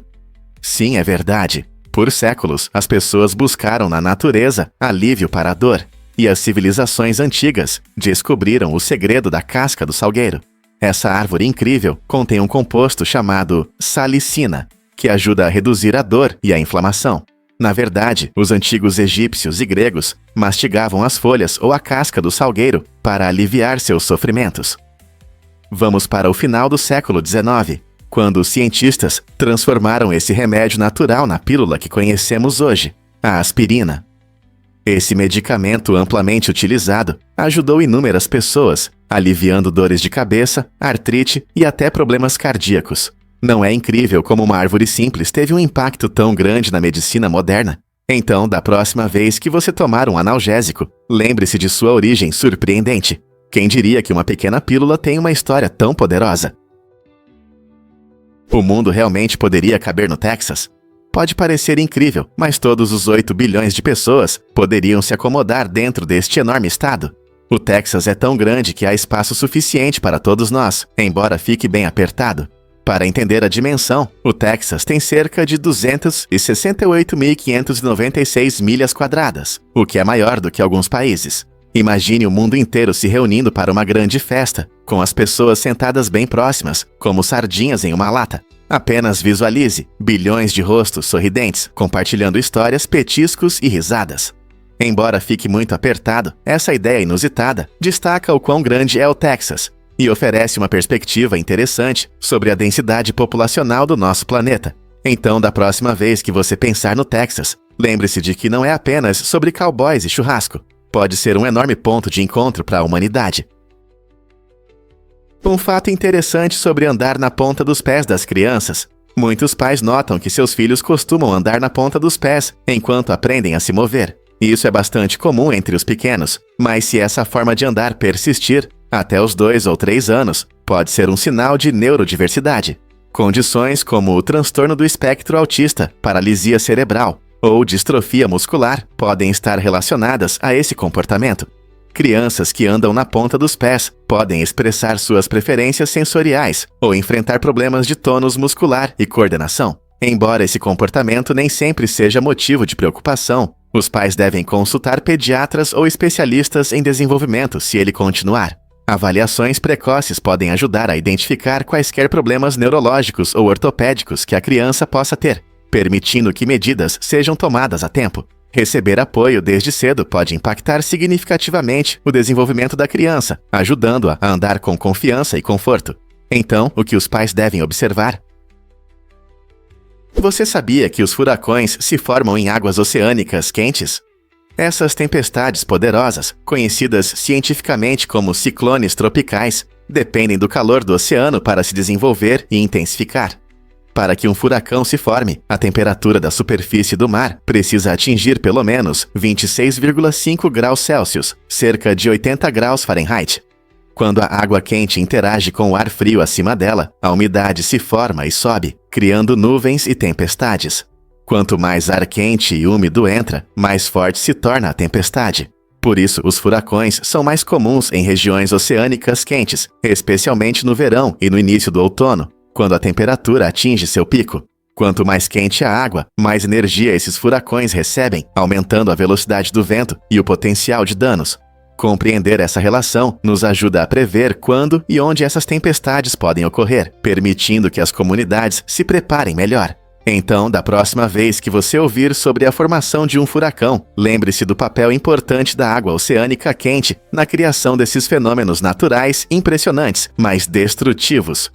Sim, é verdade. Por séculos, as pessoas buscaram na natureza alívio para a dor, e as civilizações antigas descobriram o segredo da casca do salgueiro. Essa árvore incrível contém um composto chamado salicina, que ajuda a reduzir a dor e a inflamação. Na verdade, os antigos egípcios e gregos mastigavam as folhas ou a casca do salgueiro para aliviar seus sofrimentos. Vamos para o final do século XIX, quando os cientistas transformaram esse remédio natural na pílula que conhecemos hoje, a aspirina. Esse medicamento amplamente utilizado ajudou inúmeras pessoas, aliviando dores de cabeça, artrite e até problemas cardíacos. Não é incrível como uma árvore simples teve um impacto tão grande na medicina moderna? Então, da próxima vez que você tomar um analgésico, lembre-se de sua origem surpreendente. Quem diria que uma pequena pílula tem uma história tão poderosa? O mundo realmente poderia caber no Texas? Pode parecer incrível, mas todos os 8 bilhões de pessoas poderiam se acomodar dentro deste enorme estado. O Texas é tão grande que há espaço suficiente para todos nós, embora fique bem apertado. Para entender a dimensão, o Texas tem cerca de 268.596 milhas quadradas, o que é maior do que alguns países. Imagine o mundo inteiro se reunindo para uma grande festa, com as pessoas sentadas bem próximas, como sardinhas em uma lata. Apenas visualize bilhões de rostos sorridentes, compartilhando histórias, petiscos e risadas. Embora fique muito apertado, essa ideia inusitada destaca o quão grande é o Texas e oferece uma perspectiva interessante sobre a densidade populacional do nosso planeta. Então, da próxima vez que você pensar no Texas, lembre-se de que não é apenas sobre cowboys e churrasco. Pode ser um enorme ponto de encontro para a humanidade. Um fato interessante sobre andar na ponta dos pés das crianças. Muitos pais notam que seus filhos costumam andar na ponta dos pés enquanto aprendem a se mover. Isso é bastante comum entre os pequenos, mas se essa forma de andar persistir, até os 2 ou 3 anos, pode ser um sinal de neurodiversidade. Condições como o transtorno do espectro autista, paralisia cerebral ou distrofia muscular podem estar relacionadas a esse comportamento. Crianças que andam na ponta dos pés podem expressar suas preferências sensoriais ou enfrentar problemas de tônus muscular e coordenação. Embora esse comportamento nem sempre seja motivo de preocupação, os pais devem consultar pediatras ou especialistas em desenvolvimento se ele continuar. Avaliações precoces podem ajudar a identificar quaisquer problemas neurológicos ou ortopédicos que a criança possa ter, permitindo que medidas sejam tomadas a tempo. Receber apoio desde cedo pode impactar significativamente o desenvolvimento da criança, ajudando-a a andar com confiança e conforto. Então, o que os pais devem observar? Você sabia que os furacões se formam em águas oceânicas quentes? Essas tempestades poderosas, conhecidas cientificamente como ciclones tropicais, dependem do calor do oceano para se desenvolver e intensificar. Para que um furacão se forme, a temperatura da superfície do mar precisa atingir pelo menos 26,5 graus Celsius, cerca de 80 graus Fahrenheit. Quando a água quente interage com o ar frio acima dela, a umidade se forma e sobe, criando nuvens e tempestades. Quanto mais ar quente e úmido entra, mais forte se torna a tempestade. Por isso, os furacões são mais comuns em regiões oceânicas quentes, especialmente no verão e no início do outono, quando a temperatura atinge seu pico. Quanto mais quente a água, mais energia esses furacões recebem, aumentando a velocidade do vento e o potencial de danos. Compreender essa relação nos ajuda a prever quando e onde essas tempestades podem ocorrer, permitindo que as comunidades se preparem melhor. Então, da próxima vez que você ouvir sobre a formação de um furacão, lembre-se do papel importante da água oceânica quente na criação desses fenômenos naturais impressionantes, mas destrutivos.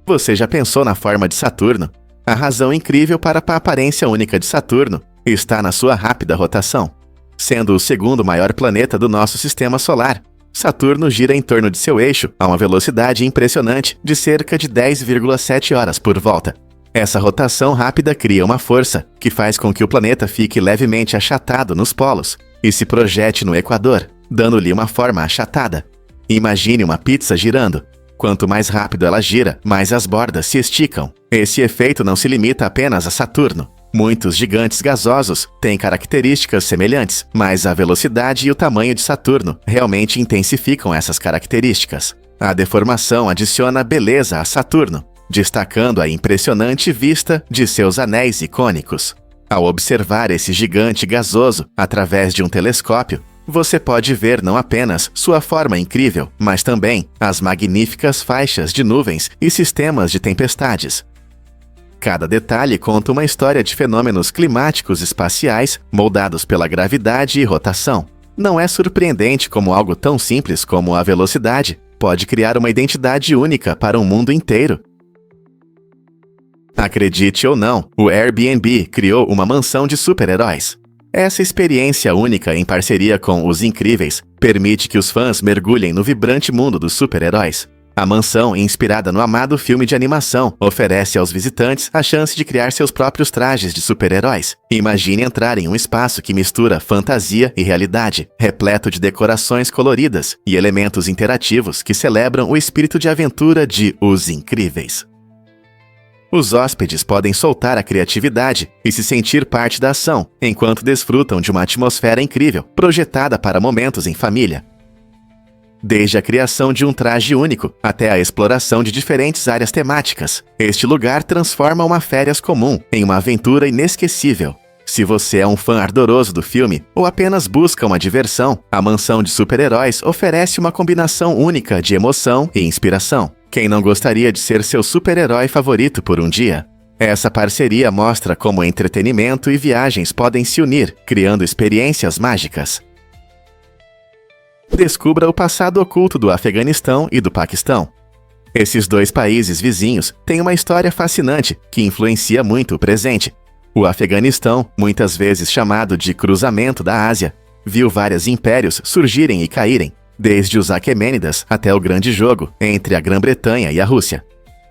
Você já pensou na forma de Saturno? A razão incrível para a aparência única de Saturno está na sua rápida rotação. Sendo o segundo maior planeta do nosso sistema solar, Saturno gira em torno de seu eixo a uma velocidade impressionante de cerca de 10,7 horas por volta. Essa rotação rápida cria uma força que faz com que o planeta fique levemente achatado nos polos e se projete no equador, dando-lhe uma forma achatada. Imagine uma pizza girando. Quanto mais rápido ela gira, mais as bordas se esticam. Esse efeito não se limita apenas a Saturno. Muitos gigantes gasosos têm características semelhantes, mas a velocidade e o tamanho de Saturno realmente intensificam essas características. A deformação adiciona beleza a Saturno, destacando a impressionante vista de seus anéis icônicos. Ao observar esse gigante gasoso através de um telescópio, você pode ver não apenas sua forma incrível, mas também as magníficas faixas de nuvens e sistemas de tempestades. Cada detalhe conta uma história de fenômenos climáticos espaciais moldados pela gravidade e rotação. Não é surpreendente como algo tão simples como a velocidade pode criar uma identidade única para um mundo inteiro. Acredite ou não, o Airbnb criou uma mansão de super-heróis. Essa experiência única em parceria com Os Incríveis permite que os fãs mergulhem no vibrante mundo dos super-heróis. A mansão, inspirada no amado filme de animação, oferece aos visitantes a chance de criar seus próprios trajes de super-heróis. Imagine entrar em um espaço que mistura fantasia e realidade, repleto de decorações coloridas e elementos interativos que celebram o espírito de aventura de Os Incríveis. Os hóspedes podem soltar a criatividade e se sentir parte da ação, enquanto desfrutam de uma atmosfera incrível, projetada para momentos em família. Desde a criação de um traje único até a exploração de diferentes áreas temáticas, este lugar transforma uma férias comum em uma aventura inesquecível. Se você é um fã ardoroso do filme ou apenas busca uma diversão, a mansão de super-heróis oferece uma combinação única de emoção e inspiração. Quem não gostaria de ser seu super-herói favorito por um dia? Essa parceria mostra como entretenimento e viagens podem se unir, criando experiências mágicas. Descubra o passado oculto do Afeganistão e do Paquistão. Esses dois países vizinhos têm uma história fascinante que influencia muito o presente. O Afeganistão, muitas vezes chamado de cruzamento da Ásia, viu vários impérios surgirem e caírem, desde os Aquemênidas até o Grande Jogo entre a Grã-Bretanha e a Rússia.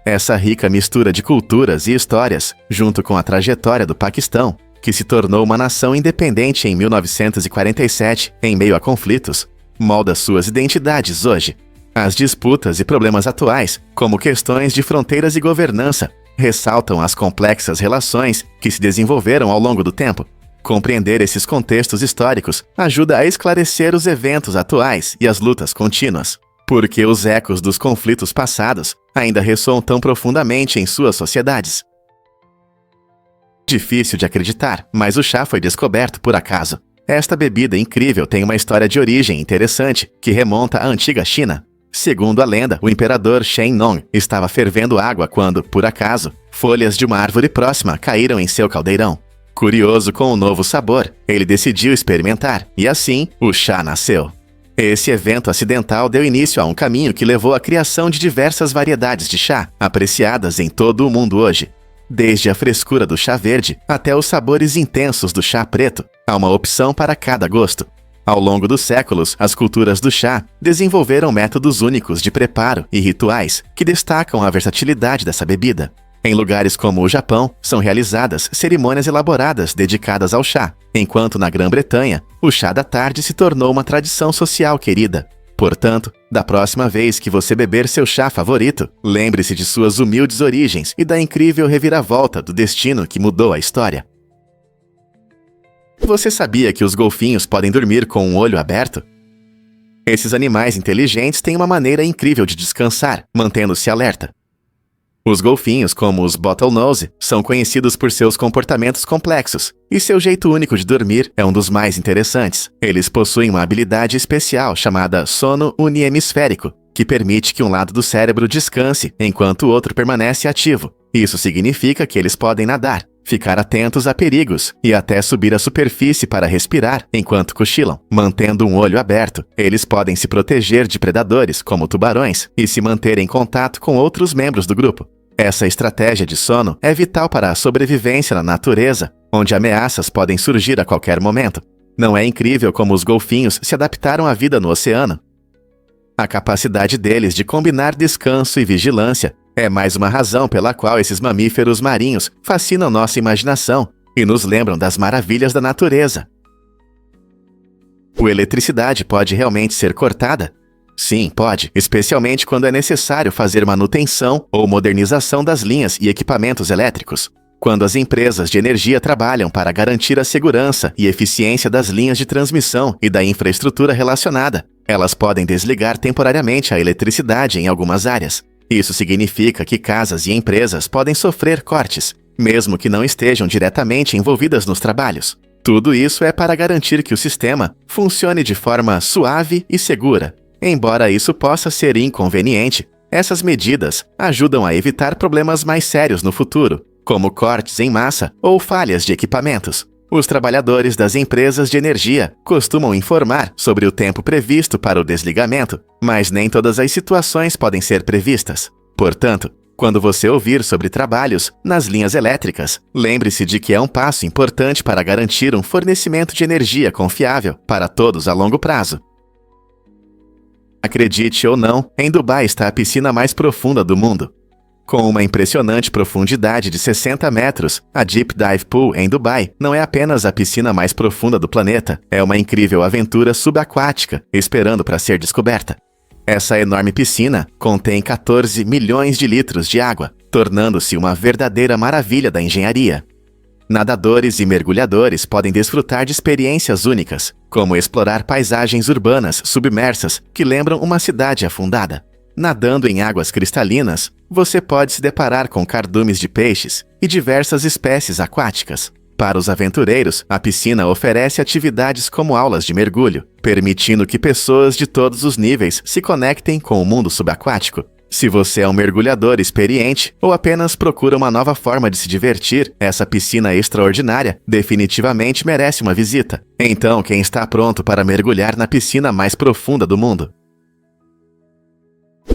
Essa rica mistura de culturas e histórias, junto com a trajetória do Paquistão, que se tornou uma nação independente em 1947 em meio a conflitos, molda suas identidades hoje. As disputas e problemas atuais, como questões de fronteiras e governança, ressaltam as complexas relações que se desenvolveram ao longo do tempo. Compreender esses contextos históricos ajuda a esclarecer os eventos atuais e as lutas contínuas, porque os ecos dos conflitos passados ainda ressoam tão profundamente em suas sociedades. Difícil de acreditar, mas o chá foi descoberto por acaso. Esta bebida incrível tem uma história de origem interessante que remonta à antiga China. Segundo a lenda, o imperador Shen Nong estava fervendo água quando, por acaso, folhas de uma árvore próxima caíram em seu caldeirão. Curioso com o novo sabor, ele decidiu experimentar, e assim, o chá nasceu. Esse evento acidental deu início a um caminho que levou à criação de diversas variedades de chá, apreciadas em todo o mundo hoje. Desde a frescura do chá verde até os sabores intensos do chá preto, há uma opção para cada gosto. Ao longo dos séculos, as culturas do chá desenvolveram métodos únicos de preparo e rituais que destacam a versatilidade dessa bebida. Em lugares como o Japão, são realizadas cerimônias elaboradas dedicadas ao chá, enquanto na Grã-Bretanha, o chá da tarde se tornou uma tradição social querida. Portanto, da próxima vez que você beber seu chá favorito, lembre-se de suas humildes origens e da incrível reviravolta do destino que mudou a história. Você sabia que os golfinhos podem dormir com um olho aberto? Esses animais inteligentes têm uma maneira incrível de descansar, mantendo-se alerta. Os golfinhos, como os bottlenose, são conhecidos por seus comportamentos complexos, e seu jeito único de dormir é um dos mais interessantes. Eles possuem uma habilidade especial chamada sono uniemisférico, que permite que um lado do cérebro descanse enquanto o outro permanece ativo. Isso significa que eles podem nadar, ficar atentos a perigos e até subir à superfície para respirar enquanto cochilam. Mantendo um olho aberto, eles podem se proteger de predadores, como tubarões, e se manter em contato com outros membros do grupo. Essa estratégia de sono é vital para a sobrevivência na natureza, onde ameaças podem surgir a qualquer momento. Não é incrível como os golfinhos se adaptaram à vida no oceano? A capacidade deles de combinar descanso e vigilância é mais uma razão pela qual esses mamíferos marinhos fascinam nossa imaginação e nos lembram das maravilhas da natureza. A eletricidade pode realmente ser cortada? Sim, pode, especialmente quando é necessário fazer manutenção ou modernização das linhas e equipamentos elétricos. Quando as empresas de energia trabalham para garantir a segurança e eficiência das linhas de transmissão e da infraestrutura relacionada, elas podem desligar temporariamente a eletricidade em algumas áreas. Isso significa que casas e empresas podem sofrer cortes, mesmo que não estejam diretamente envolvidas nos trabalhos. Tudo isso é para garantir que o sistema funcione de forma suave e segura. Embora isso possa ser inconveniente, essas medidas ajudam a evitar problemas mais sérios no futuro, como cortes em massa ou falhas de equipamentos. Os trabalhadores das empresas de energia costumam informar sobre o tempo previsto para o desligamento, mas nem todas as situações podem ser previstas. Portanto, quando você ouvir sobre trabalhos nas linhas elétricas, lembre-se de que é um passo importante para garantir um fornecimento de energia confiável para todos a longo prazo. Acredite ou não, em Dubai está a piscina mais profunda do mundo. Com uma impressionante profundidade de 60 metros, a Deep Dive Pool em Dubai não é apenas a piscina mais profunda do planeta, é uma incrível aventura subaquática esperando para ser descoberta. Essa enorme piscina contém 14 milhões de litros de água, tornando-se uma verdadeira maravilha da engenharia. Nadadores e mergulhadores podem desfrutar de experiências únicas, como explorar paisagens urbanas submersas que lembram uma cidade afundada. Nadando em águas cristalinas, você pode se deparar com cardumes de peixes e diversas espécies aquáticas. Para os aventureiros, a piscina oferece atividades como aulas de mergulho, permitindo que pessoas de todos os níveis se conectem com o mundo subaquático. Se você é um mergulhador experiente ou apenas procura uma nova forma de se divertir, essa piscina extraordinária definitivamente merece uma visita. Então, quem está pronto para mergulhar na piscina mais profunda do mundo?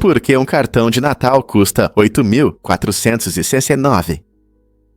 Por que um cartão de Natal custa R$ 8.469?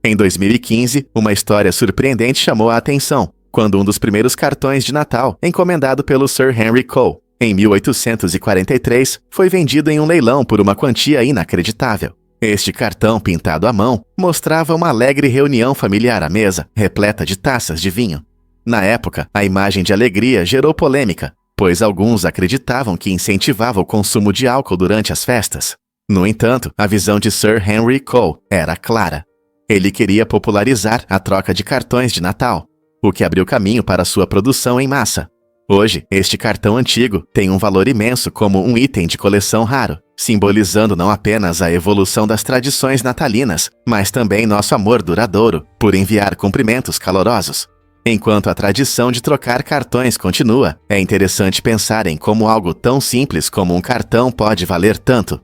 Em 2015, uma história surpreendente chamou a atenção, quando um dos primeiros cartões de Natal, encomendado pelo Sir Henry Cole, em 1843, foi vendido em um leilão por uma quantia inacreditável. Este cartão pintado à mão mostrava uma alegre reunião familiar à mesa, repleta de taças de vinho. Na época, a imagem de alegria gerou polêmica, pois alguns acreditavam que incentivava o consumo de álcool durante as festas. No entanto, a visão de Sir Henry Cole era clara. Ele queria popularizar a troca de cartões de Natal, o que abriu caminho para sua produção em massa. Hoje, este cartão antigo tem um valor imenso como um item de coleção raro, simbolizando não apenas a evolução das tradições natalinas, mas também nosso amor duradouro por enviar cumprimentos calorosos. Enquanto a tradição de trocar cartões continua, é interessante pensar em como algo tão simples como um cartão pode valer tanto.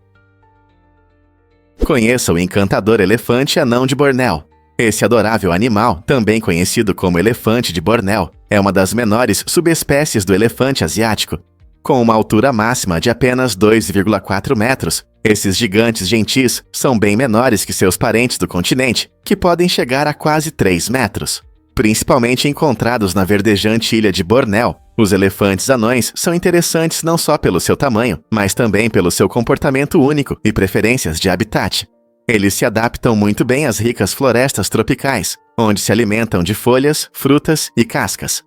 Conheça o encantador elefante anão de Bornéu. Esse adorável animal, também conhecido como elefante de Bornéu, é uma das menores subespécies do elefante asiático. Com uma altura máxima de apenas 2,4 metros, esses gigantes gentis são bem menores que seus parentes do continente, que podem chegar a quase 3 metros. Principalmente encontrados na verdejante ilha de Bornéu, os elefantes anões são interessantes não só pelo seu tamanho, mas também pelo seu comportamento único e preferências de habitat. Eles se adaptam muito bem às ricas florestas tropicais, onde se alimentam de folhas, frutas e cascas.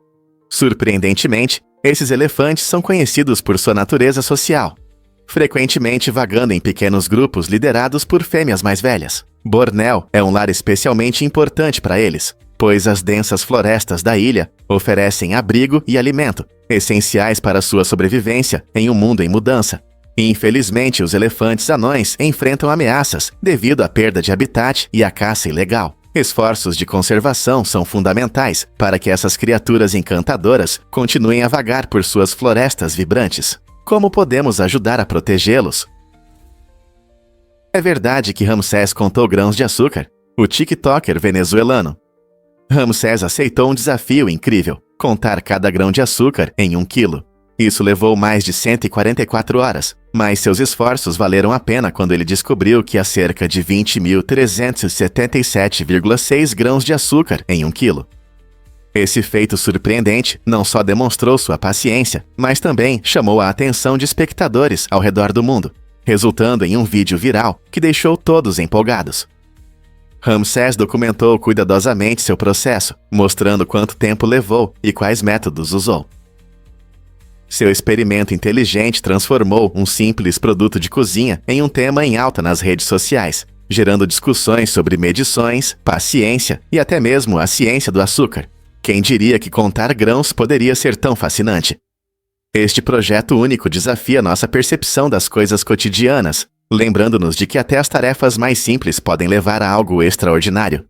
Surpreendentemente, esses elefantes são conhecidos por sua natureza social, frequentemente vagando em pequenos grupos liderados por fêmeas mais velhas. Bornéu é um lar especialmente importante para eles, pois as densas florestas da ilha oferecem abrigo e alimento, essenciais para sua sobrevivência em um mundo em mudança. E, infelizmente, os elefantes anões enfrentam ameaças devido à perda de habitat e à caça ilegal. Esforços de conservação são fundamentais para que essas criaturas encantadoras continuem a vagar por suas florestas vibrantes. Como podemos ajudar a protegê-los? É verdade que Ramsés contou grãos de açúcar, o TikToker venezuelano. Ramsés aceitou um desafio incrível: contar cada grão de açúcar em 1 quilo. Isso levou mais de 144 horas, mas seus esforços valeram a pena quando ele descobriu que há cerca de 20.377,6 grãos de açúcar em 1 quilo. Esse feito surpreendente não só demonstrou sua paciência, mas também chamou a atenção de espectadores ao redor do mundo, resultando em um vídeo viral que deixou todos empolgados. Ramsés documentou cuidadosamente seu processo, mostrando quanto tempo levou e quais métodos usou. Seu experimento inteligente transformou um simples produto de cozinha em um tema em alta nas redes sociais, gerando discussões sobre medições, paciência e até mesmo a ciência do açúcar. Quem diria que contar grãos poderia ser tão fascinante? Este projeto único desafia nossa percepção das coisas cotidianas, lembrando-nos de que até as tarefas mais simples podem levar a algo extraordinário.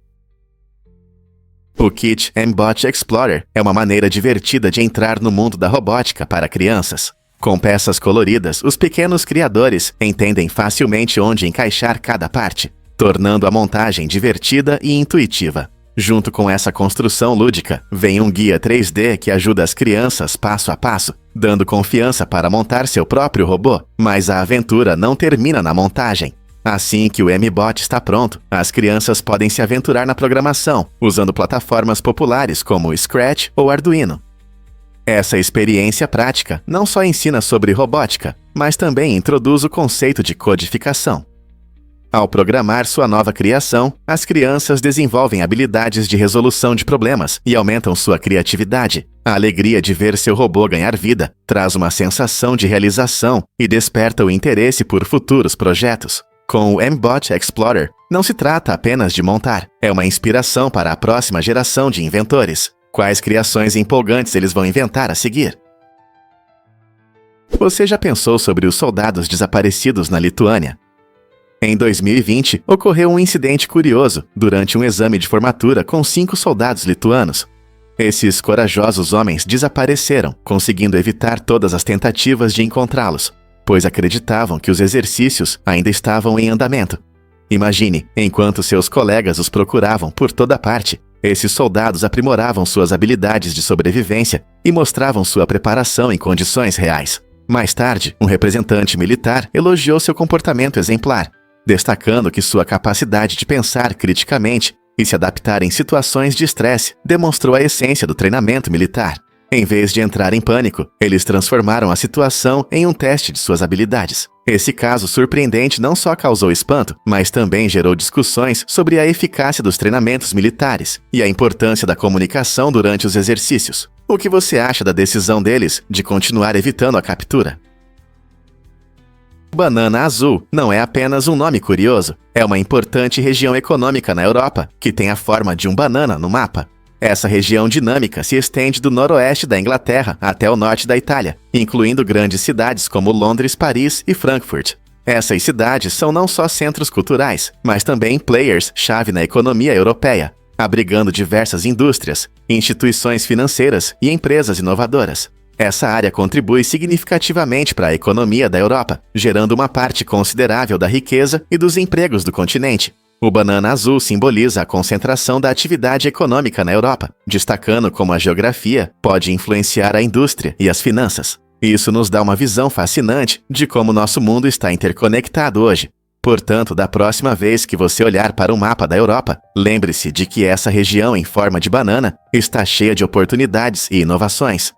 O Kit M-Bot Explorer é uma maneira divertida de entrar no mundo da robótica para crianças. Com peças coloridas, os pequenos criadores entendem facilmente onde encaixar cada parte, tornando a montagem divertida e intuitiva. Junto com essa construção lúdica, vem um guia 3D que ajuda as crianças passo a passo, dando confiança para montar seu próprio robô. Mas a aventura não termina na montagem. Assim que o M-Bot está pronto, as crianças podem se aventurar na programação, usando plataformas populares como Scratch ou Arduino. Essa experiência prática não só ensina sobre robótica, mas também introduz o conceito de codificação. Ao programar sua nova criação, as crianças desenvolvem habilidades de resolução de problemas e aumentam sua criatividade. A alegria de ver seu robô ganhar vida traz uma sensação de realização e desperta o interesse por futuros projetos. Com o M-Bot Explorer, não se trata apenas de montar, é uma inspiração para a próxima geração de inventores. Quais criações empolgantes eles vão inventar a seguir? Você já pensou sobre os soldados desaparecidos na Lituânia? Em 2020, ocorreu um incidente curioso durante um exame de formatura com 5 soldados lituanos. Esses corajosos homens desapareceram, conseguindo evitar todas as tentativas de encontrá-los, pois acreditavam que os exercícios ainda estavam em andamento. Imagine, enquanto seus colegas os procuravam por toda parte, esses soldados aprimoravam suas habilidades de sobrevivência e mostravam sua preparação em condições reais. Mais tarde, um representante militar elogiou seu comportamento exemplar, destacando que sua capacidade de pensar criticamente e se adaptar em situações de estresse demonstrou a essência do treinamento militar. Em vez de entrar em pânico, eles transformaram a situação em um teste de suas habilidades. Esse caso surpreendente não só causou espanto, mas também gerou discussões sobre a eficácia dos treinamentos militares e a importância da comunicação durante os exercícios. O que você acha da decisão deles de continuar evitando a captura? Banana Azul não é apenas um nome curioso, é uma importante região econômica na Europa, que tem a forma de um banana no mapa. Essa região dinâmica se estende do noroeste da Inglaterra até o norte da Itália, incluindo grandes cidades como Londres, Paris e Frankfurt. Essas cidades são não só centros culturais, mas também players-chave na economia europeia, abrigando diversas indústrias, instituições financeiras e empresas inovadoras. Essa área contribui significativamente para a economia da Europa, gerando uma parte considerável da riqueza e dos empregos do continente. O banana azul simboliza a concentração da atividade econômica na Europa, destacando como a geografia pode influenciar a indústria e as finanças. Isso nos dá uma visão fascinante de como nosso mundo está interconectado hoje. Portanto, da próxima vez que você olhar para o mapa da Europa, lembre-se de que essa região em forma de banana está cheia de oportunidades e inovações.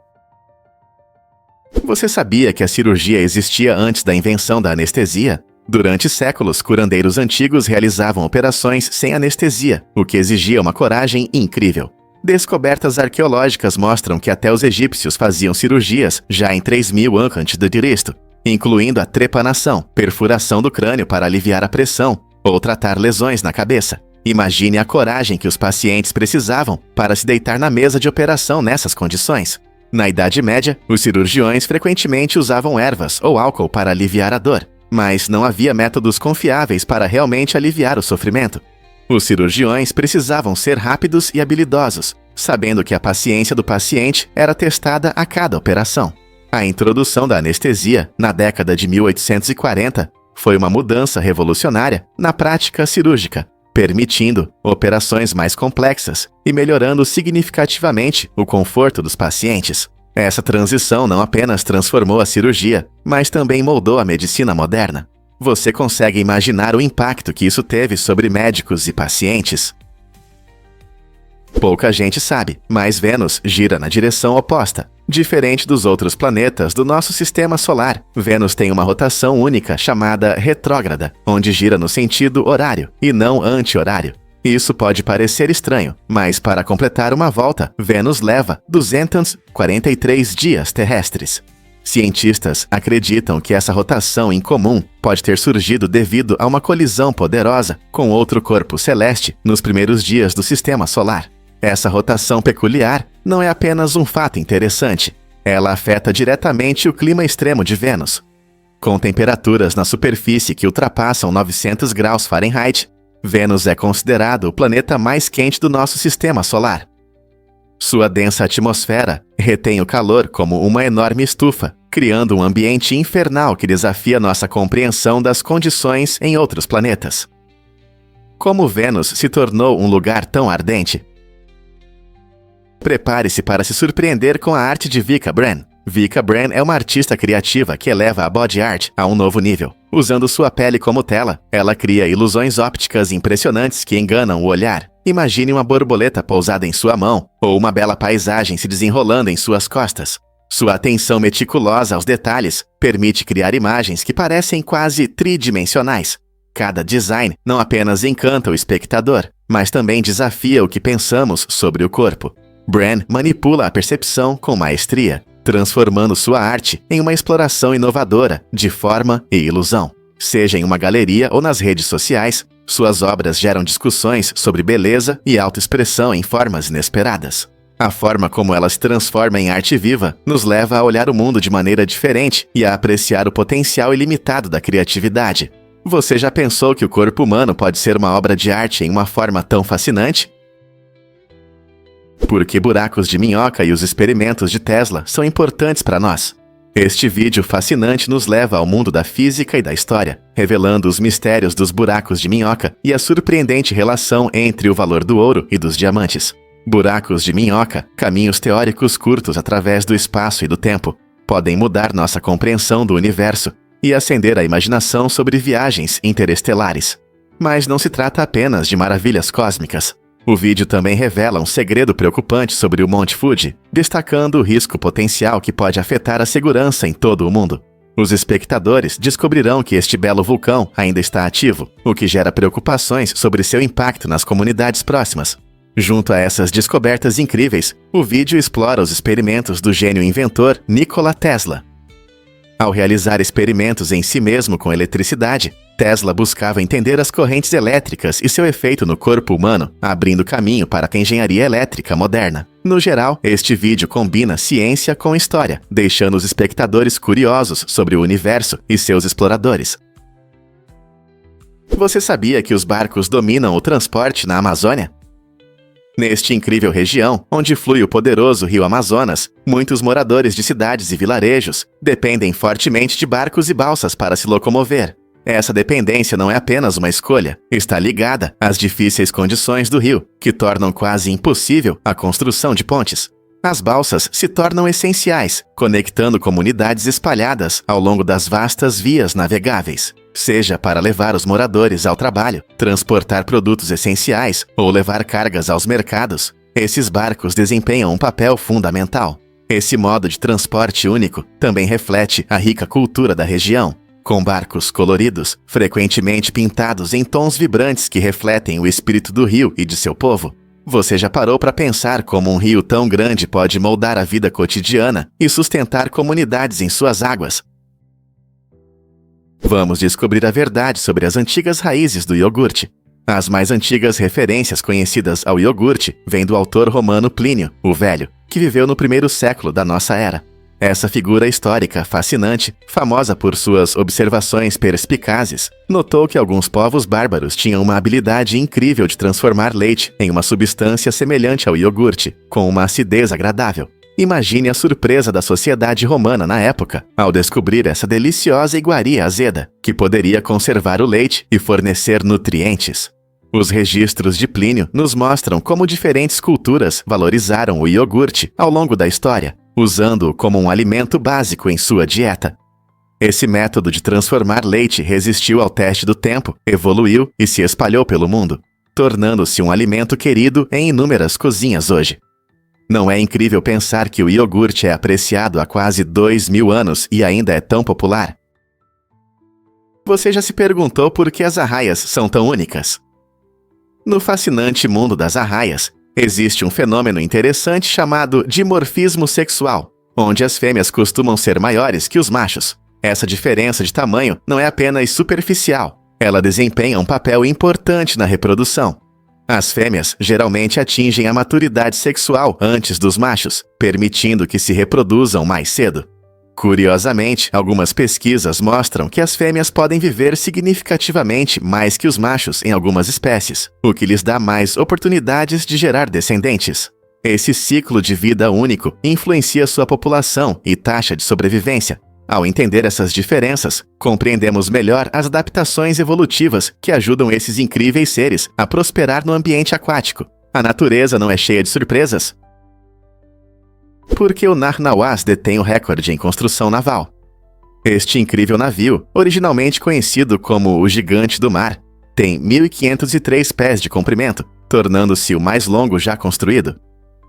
Você sabia que a cirurgia existia antes da invenção da anestesia? Durante séculos, curandeiros antigos realizavam operações sem anestesia, o que exigia uma coragem incrível. Descobertas arqueológicas mostram que até os egípcios faziam cirurgias já em 3000 a.C., incluindo a trepanação, perfuração do crânio para aliviar a pressão ou tratar lesões na cabeça. Imagine a coragem que os pacientes precisavam para se deitar na mesa de operação nessas condições. Na Idade Média, os cirurgiões frequentemente usavam ervas ou álcool para aliviar a dor, mas não havia métodos confiáveis para realmente aliviar o sofrimento. Os cirurgiões precisavam ser rápidos e habilidosos, sabendo que a paciência do paciente era testada a cada operação. A introdução da anestesia, na década de 1840, foi uma mudança revolucionária na prática cirúrgica, permitindo operações mais complexas e melhorando significativamente o conforto dos pacientes. Essa transição não apenas transformou a cirurgia, mas também moldou a medicina moderna. Você consegue imaginar o impacto que isso teve sobre médicos e pacientes? Pouca gente sabe, mas Vênus gira na direção oposta. Diferente dos outros planetas do nosso sistema solar, Vênus tem uma rotação única chamada retrógrada, onde gira no sentido horário e não anti-horário. Isso pode parecer estranho, mas para completar uma volta, Vênus leva 243 dias terrestres. Cientistas acreditam que essa rotação incomum pode ter surgido devido a uma colisão poderosa com outro corpo celeste nos primeiros dias do sistema solar. Essa rotação peculiar não é apenas um fato interessante, ela afeta diretamente o clima extremo de Vênus. Com temperaturas na superfície que ultrapassam 900 graus Fahrenheit, Vênus é considerado o planeta mais quente do nosso sistema solar. Sua densa atmosfera retém o calor como uma enorme estufa, criando um ambiente infernal que desafia nossa compreensão das condições em outros planetas. Como Vênus se tornou um lugar tão ardente? Prepare-se para se surpreender com a arte de Vika Bren. Vika Bren é uma artista criativa que eleva a body art a um novo nível. Usando sua pele como tela, ela cria ilusões ópticas impressionantes que enganam o olhar Imagine uma borboleta pousada em sua mão, ou uma bela paisagem se desenrolando em suas costas. Sua atenção meticulosa aos detalhes permite criar imagens que parecem quase tridimensionais. Cada design não apenas encanta o espectador, mas também desafia o que pensamos sobre o corpo. Bran manipula a percepção com maestria, transformando sua arte em uma exploração inovadora de forma e ilusão. Seja em uma galeria ou nas redes sociais, suas obras geram discussões sobre beleza e autoexpressão em formas inesperadas. A forma como ela se transforma em arte viva nos leva a olhar o mundo de maneira diferente e a apreciar o potencial ilimitado da criatividade. Você já pensou que o corpo humano pode ser uma obra de arte em uma forma tão fascinante? Por que buracos de minhoca e os experimentos de Tesla são importantes para nós? Este vídeo fascinante nos leva ao mundo da física e da história, revelando os mistérios dos buracos de minhoca e a surpreendente relação entre o valor do ouro e dos diamantes. Buracos de minhoca, caminhos teóricos curtos através do espaço e do tempo, podem mudar nossa compreensão do universo e acender a imaginação sobre viagens interestelares. Mas não se trata apenas de maravilhas cósmicas. O vídeo também revela um segredo preocupante sobre o Monte Fuji, destacando o risco potencial que pode afetar a segurança em todo o mundo. Os espectadores descobrirão que este belo vulcão ainda está ativo, o que gera preocupações sobre seu impacto nas comunidades próximas. Junto a essas descobertas incríveis, o vídeo explora os experimentos do gênio inventor Nikola Tesla. Ao realizar experimentos em si mesmo com eletricidade, Tesla buscava entender as correntes elétricas e seu efeito no corpo humano, abrindo caminho para a engenharia elétrica moderna. No geral, este vídeo combina ciência com história, deixando os espectadores curiosos sobre o universo e seus exploradores. Você sabia que os barcos dominam o transporte na Amazônia? Neste incrível região, onde flui o poderoso rio Amazonas, muitos moradores de cidades e vilarejos dependem fortemente de barcos e balsas para se locomover. Essa dependência não é apenas uma escolha, está ligada às difíceis condições do rio, que tornam quase impossível a construção de pontes. As balsas se tornam essenciais, conectando comunidades espalhadas ao longo das vastas vias navegáveis. Seja para levar os moradores ao trabalho, transportar produtos essenciais ou levar cargas aos mercados, esses barcos desempenham um papel fundamental. Esse modo de transporte único também reflete a rica cultura da região, com barcos coloridos, frequentemente pintados em tons vibrantes que refletem o espírito do rio e de seu povo. Você já parou para pensar como um rio tão grande pode moldar a vida cotidiana e sustentar comunidades em suas águas? Vamos descobrir a verdade sobre as antigas raízes do iogurte. As mais antigas referências conhecidas ao iogurte vêm do autor romano Plínio, o Velho, que viveu no 1º século da nossa era. Essa figura histórica fascinante, famosa por suas observações perspicazes, notou que alguns povos bárbaros tinham uma habilidade incrível de transformar leite em uma substância semelhante ao iogurte, com uma acidez agradável. Imagine a surpresa da sociedade romana na época, ao descobrir essa deliciosa iguaria azeda, que poderia conservar o leite e fornecer nutrientes. Os registros de Plínio nos mostram como diferentes culturas valorizaram o iogurte ao longo da história, usando-o como um alimento básico em sua dieta. Esse método de transformar leite resistiu ao teste do tempo, evoluiu e se espalhou pelo mundo, tornando-se um alimento querido em inúmeras cozinhas hoje. Não é incrível pensar que o iogurte é apreciado há quase 2000 anos e ainda é tão popular? Você já se perguntou por que as arraias são tão únicas? No fascinante mundo das arraias, existe um fenômeno interessante chamado dimorfismo sexual, onde as fêmeas costumam ser maiores que os machos. Essa diferença de tamanho não é apenas superficial, ela desempenha um papel importante na reprodução. As fêmeas geralmente atingem a maturidade sexual antes dos machos, permitindo que se reproduzam mais cedo. Curiosamente, algumas pesquisas mostram que as fêmeas podem viver significativamente mais que os machos em algumas espécies, o que lhes dá mais oportunidades de gerar descendentes. Esse ciclo de vida único influencia sua população e taxa de sobrevivência. Ao entender essas diferenças, compreendemos melhor as adaptações evolutivas que ajudam esses incríveis seres a prosperar no ambiente aquático. A natureza não é cheia de surpresas? Por que o Narnawas detém o recorde em construção naval? Este incrível navio, originalmente conhecido como o Gigante do Mar, tem 1.503 pés de comprimento, tornando-se o mais longo já construído.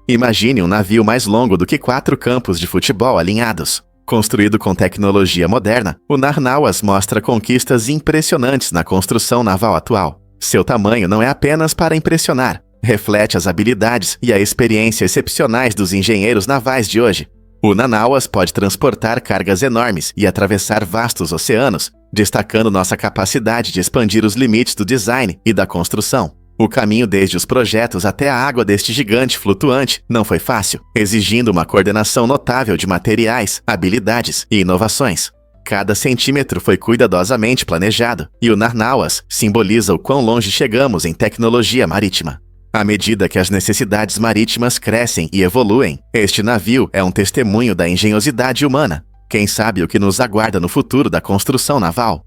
Imagine um navio mais longo do que 4 campos de futebol alinhados. Construído com tecnologia moderna, o Narnawas mostra conquistas impressionantes na construção naval atual. Seu tamanho não é apenas para impressionar, reflete as habilidades e a experiência excepcionais dos engenheiros navais de hoje. O Narnawas pode transportar cargas enormes e atravessar vastos oceanos, destacando nossa capacidade de expandir os limites do design e da construção. O caminho desde os projetos até a água deste gigante flutuante não foi fácil, exigindo uma coordenação notável de materiais, habilidades e inovações. Cada centímetro foi cuidadosamente planejado, e o Narnawas simboliza o quão longe chegamos em tecnologia marítima. À medida que as necessidades marítimas crescem e evoluem, este navio é um testemunho da engenhosidade humana. Quem sabe o que nos aguarda no futuro da construção naval?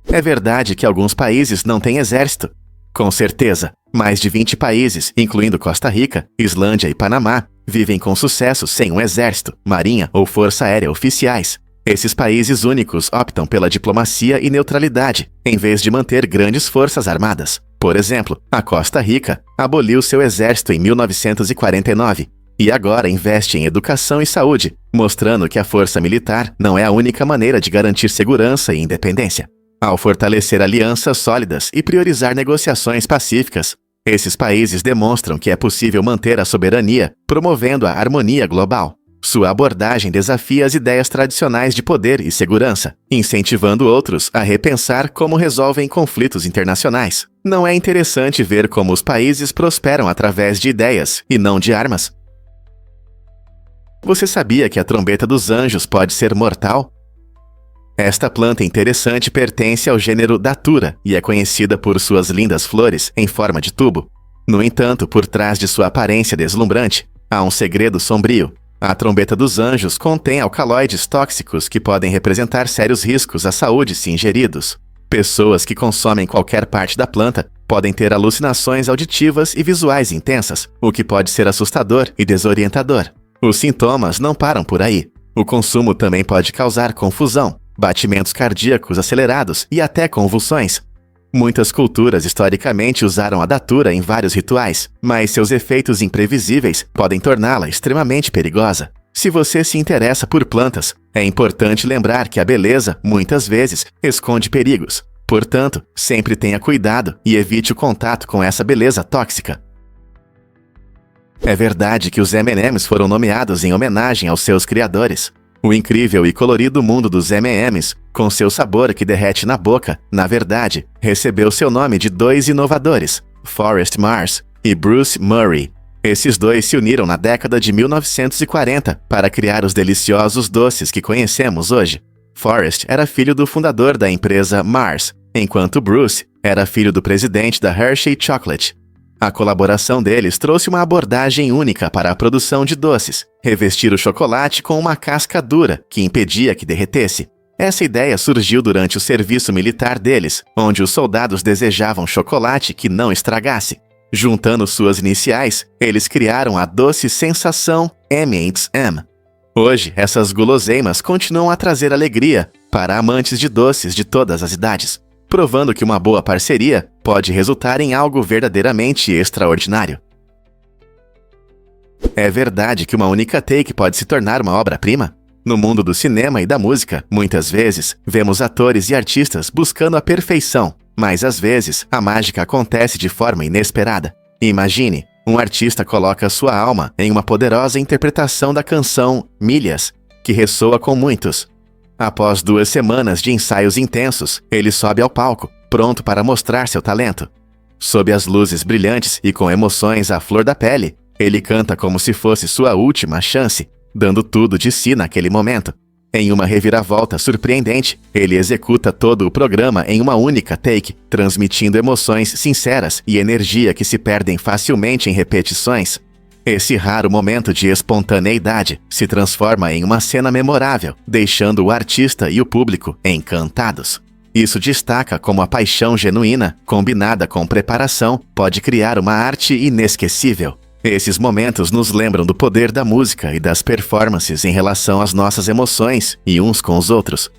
É verdade que alguns países não têm exército. Com certeza, mais de 20 países, incluindo Costa Rica, Islândia e Panamá, vivem com sucesso sem um exército, marinha ou força aérea oficiais. Esses países únicos optam pela diplomacia e neutralidade, em vez de manter grandes forças armadas. Por exemplo, a Costa Rica aboliu seu exército em 1949 e agora investe em educação e saúde, mostrando que a força militar não é a única maneira de garantir segurança e independência. Ao fortalecer alianças sólidas e priorizar negociações pacíficas, esses países demonstram que é possível manter a soberania, promovendo a harmonia global. Sua abordagem desafia as ideias tradicionais de poder e segurança, incentivando outros a repensar como resolvem conflitos internacionais. Não é interessante ver como os países prosperam através de ideias e não de armas? Você sabia que a trombeta dos anjos pode ser mortal? Esta planta interessante pertence ao gênero Datura e é conhecida por suas lindas flores em forma de tubo. No entanto, por trás de sua aparência deslumbrante, há um segredo sombrio. A trombeta dos anjos contém alcaloides tóxicos que podem representar sérios riscos à saúde se ingeridos. Pessoas que consomem qualquer parte da planta podem ter alucinações auditivas e visuais intensas, o que pode ser assustador e desorientador. Os sintomas não param por aí. O consumo também pode causar confusão, batimentos cardíacos acelerados e até convulsões. Muitas culturas historicamente usaram a datura em vários rituais, mas seus efeitos imprevisíveis podem torná-la extremamente perigosa. Se você se interessa por plantas, é importante lembrar que a beleza, muitas vezes, esconde perigos. Portanto, sempre tenha cuidado e evite o contato com essa beleza tóxica. É verdade que os M&M's foram nomeados em homenagem aos seus criadores. O incrível e colorido mundo dos M&M's, com seu sabor que derrete na boca, na verdade, recebeu seu nome de 2 inovadores, Forrest Mars e Bruce Murray. Esses dois se uniram na década de 1940 para criar os deliciosos doces que conhecemos hoje. Forrest era filho do fundador da empresa Mars, enquanto Bruce era filho do presidente da Hershey Chocolate. A colaboração deles trouxe uma abordagem única para a produção de doces, revestir o chocolate com uma casca dura que impedia que derretesse. Essa ideia surgiu durante o serviço militar deles, onde os soldados desejavam chocolate que não estragasse. Juntando suas iniciais, eles criaram a doce sensação M&M. Hoje, essas guloseimas continuam a trazer alegria para amantes de doces de todas as idades, provando que uma boa parceria pode resultar em algo verdadeiramente extraordinário. É verdade que uma única take pode se tornar uma obra-prima? No mundo do cinema e da música, muitas vezes, vemos atores e artistas buscando a perfeição, mas às vezes a mágica acontece de forma inesperada. Imagine, um artista coloca sua alma em uma poderosa interpretação da canção Milhas, que ressoa com muitos. Após 2 semanas de ensaios intensos, ele sobe ao palco, pronto para mostrar seu talento. Sob as luzes brilhantes e com emoções à flor da pele, ele canta como se fosse sua última chance, dando tudo de si naquele momento. Em uma reviravolta surpreendente, ele executa todo o programa em uma única take, transmitindo emoções sinceras e energia que se perdem facilmente em repetições. Esse raro momento de espontaneidade se transforma em uma cena memorável, deixando o artista e o público encantados. Isso destaca como a paixão genuína, combinada com preparação, pode criar uma arte inesquecível. Esses momentos nos lembram do poder da música e das performances em relação às nossas emoções e uns com os outros.